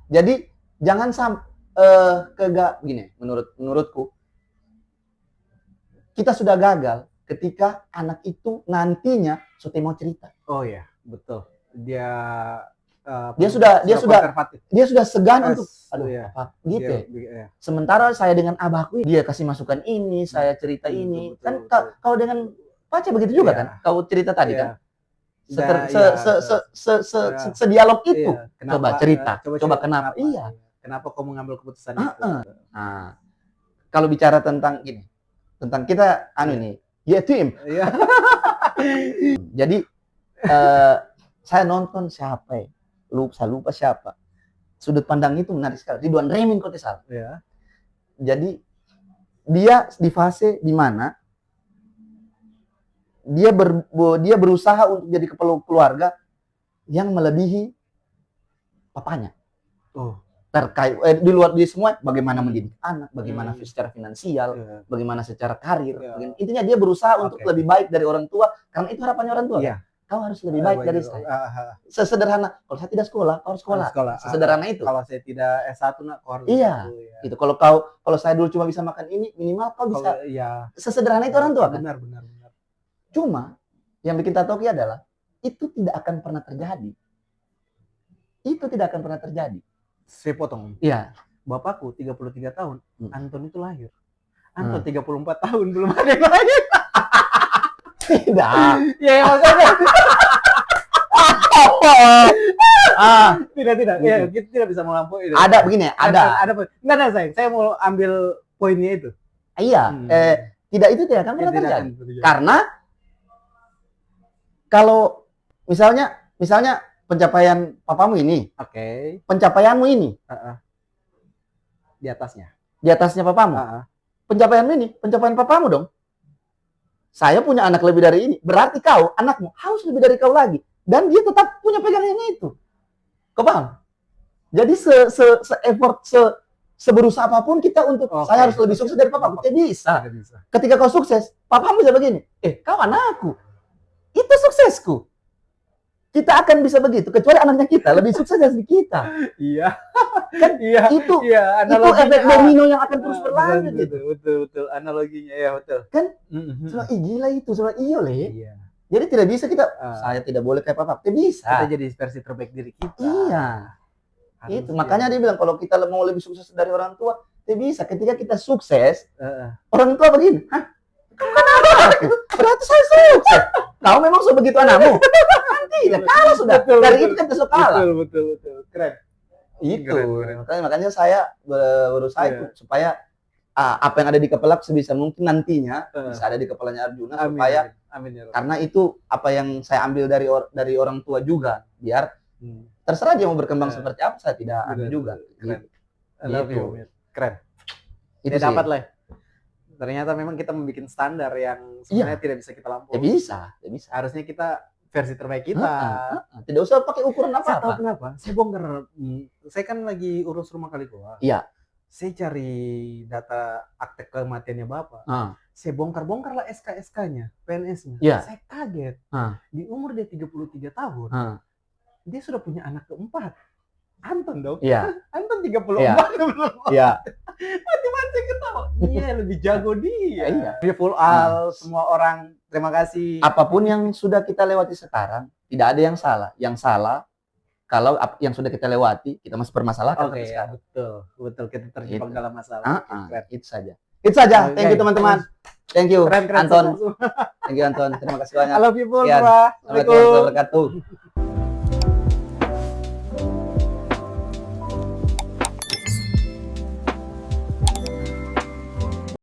Jadi jangan sampai begini, menurutku kita sudah gagal ketika anak itu nantinya sudah mau cerita. Oh ya, betul. Dia sudah segan untuk apa gitu. Sementara saya dengan abahku dia kasih masukan ini, saya cerita ini. Kan kalau dengan Pace begitu juga kan? Kau cerita tadi kan? Sedialog itu. Coba cerita. Coba kenapa? Iya. Kenapa kau mengambil keputusan itu? Nah, kalau bicara tentang ini, tentang kita tim. Jadi saya nonton siapa ya? Saya lupa siapa. Sudut pandang itu menarik sekali. Ridwan Remin kalau tidak salah. Ya. Jadi dia di fase di mana dia berusaha untuk jadi kepala keluarga yang melebihi papanya. Oh. Terkait di luar di semua bagaimana mendidik anak, bagaimana secara finansial, bagaimana secara karir. Intinya dia berusaha untuk lebih baik dari orang tua karena itu harapannya orang tua. Kan? Kau harus lebih baik dari saya. Sesederhana, kalau saya tidak sekolah, kau harus sekolah. Sesederhana itu. Kalau saya tidak S1 kau harus Gitu. Kalau saya dulu cuma bisa makan ini, minimal kau bisa. Sesederhana itu orang tua kan? Benar. Cuma yang bikin tatoki adalah itu tidak akan pernah terjadi. Saya potong. Iya. Bapakku 33 tahun, Anton itu lahir. Anton 34 tahun belum ada yang lahir. Tidak. Ya maksudnya. Tidak. Ya, kita tidak bisa melampaui. Ada begini, ada. Enggak ada sayang. Saya mau ambil poinnya itu. Iya. Itu tidak akan pernah terjadi. Karena kalau misalnya pencapaian papamu ini, pencapaianmu ini, di atasnya papamu, pencapaianmu ini, pencapaian papamu dong. Saya punya anak lebih dari ini, berarti kau, anakmu harus lebih dari kau lagi, dan dia tetap punya pegangannya itu. Kau paham? Jadi se-effort, seberusaha apapun kita untuk saya harus lebih sukses dari papaku, tidak bisa. Ketika kau sukses, papamu bisa begini, kau anakku, itu suksesku. Kita akan bisa begitu, kecuali anaknya kita lebih sukses dari kita. Iya. Kan itu efek domino yang akan terus berlanjut gitu. Betul. Analoginya ya betul. Kan? Gila itu, iyo le. Iya. Jadi tidak bisa kita, saya tidak boleh kayak papa. Tidak bisa. Kita jadi versi terbaik diri kita. Iya. Itu makanya dia bilang kalau kita mau lebih sukses dari orang tua, tidak bisa. Ketika kita sukses, orang tua begini, kenapa? Berarti saya sukses. Kau memang sebegitu anakmu. Tidak, kalah sudah. Dari itu kan besok kalah. Betul. Keren. Itu. Makanya saya berusaha itu supaya apa yang ada di kepala sebisa mungkin nantinya bisa ada di kepalanya Arjuna. Supaya karena itu apa yang saya ambil dari orang tua juga, biar terserah dia mau berkembang seperti apa, saya tidak ambil juga. Keren. I love you. Keren. Itu dapat lah. Ternyata memang kita membuat standar yang sebenarnya tidak bisa kita lampaui. Bisa. Harusnya kita versi terbaik kita. Tidak usah pakai ukuran apa-apa. Saya tahu kenapa. Saya bongkar. Saya kan lagi urus rumah kali gua. Iya. Saya cari data akte kematiannya bapak. Saya bongkar lah SK-nya, PNS-nya. Saya kaget. Di umur dia 33 tahun, dia sudah punya anak keempat. Anton dong. Iya. Anton 34 belum. Iya. Mati-mati ketawa. Iya, lebih jago dia. Iya. Dia full all, semua orang. Terima kasih. Apapun yang sudah kita lewati sekarang, tidak ada yang salah. Yang salah kalau yang sudah kita lewati, kita masih bermasalahkan. Betul. Kita terjebak dalam masalah. Itu saja. Thank you teman-teman. Thank you Anton. Thank you Anton. Terima kasih banyak. I love you, Pul. Assalamualaikum warahmatullahi wabarakatuh.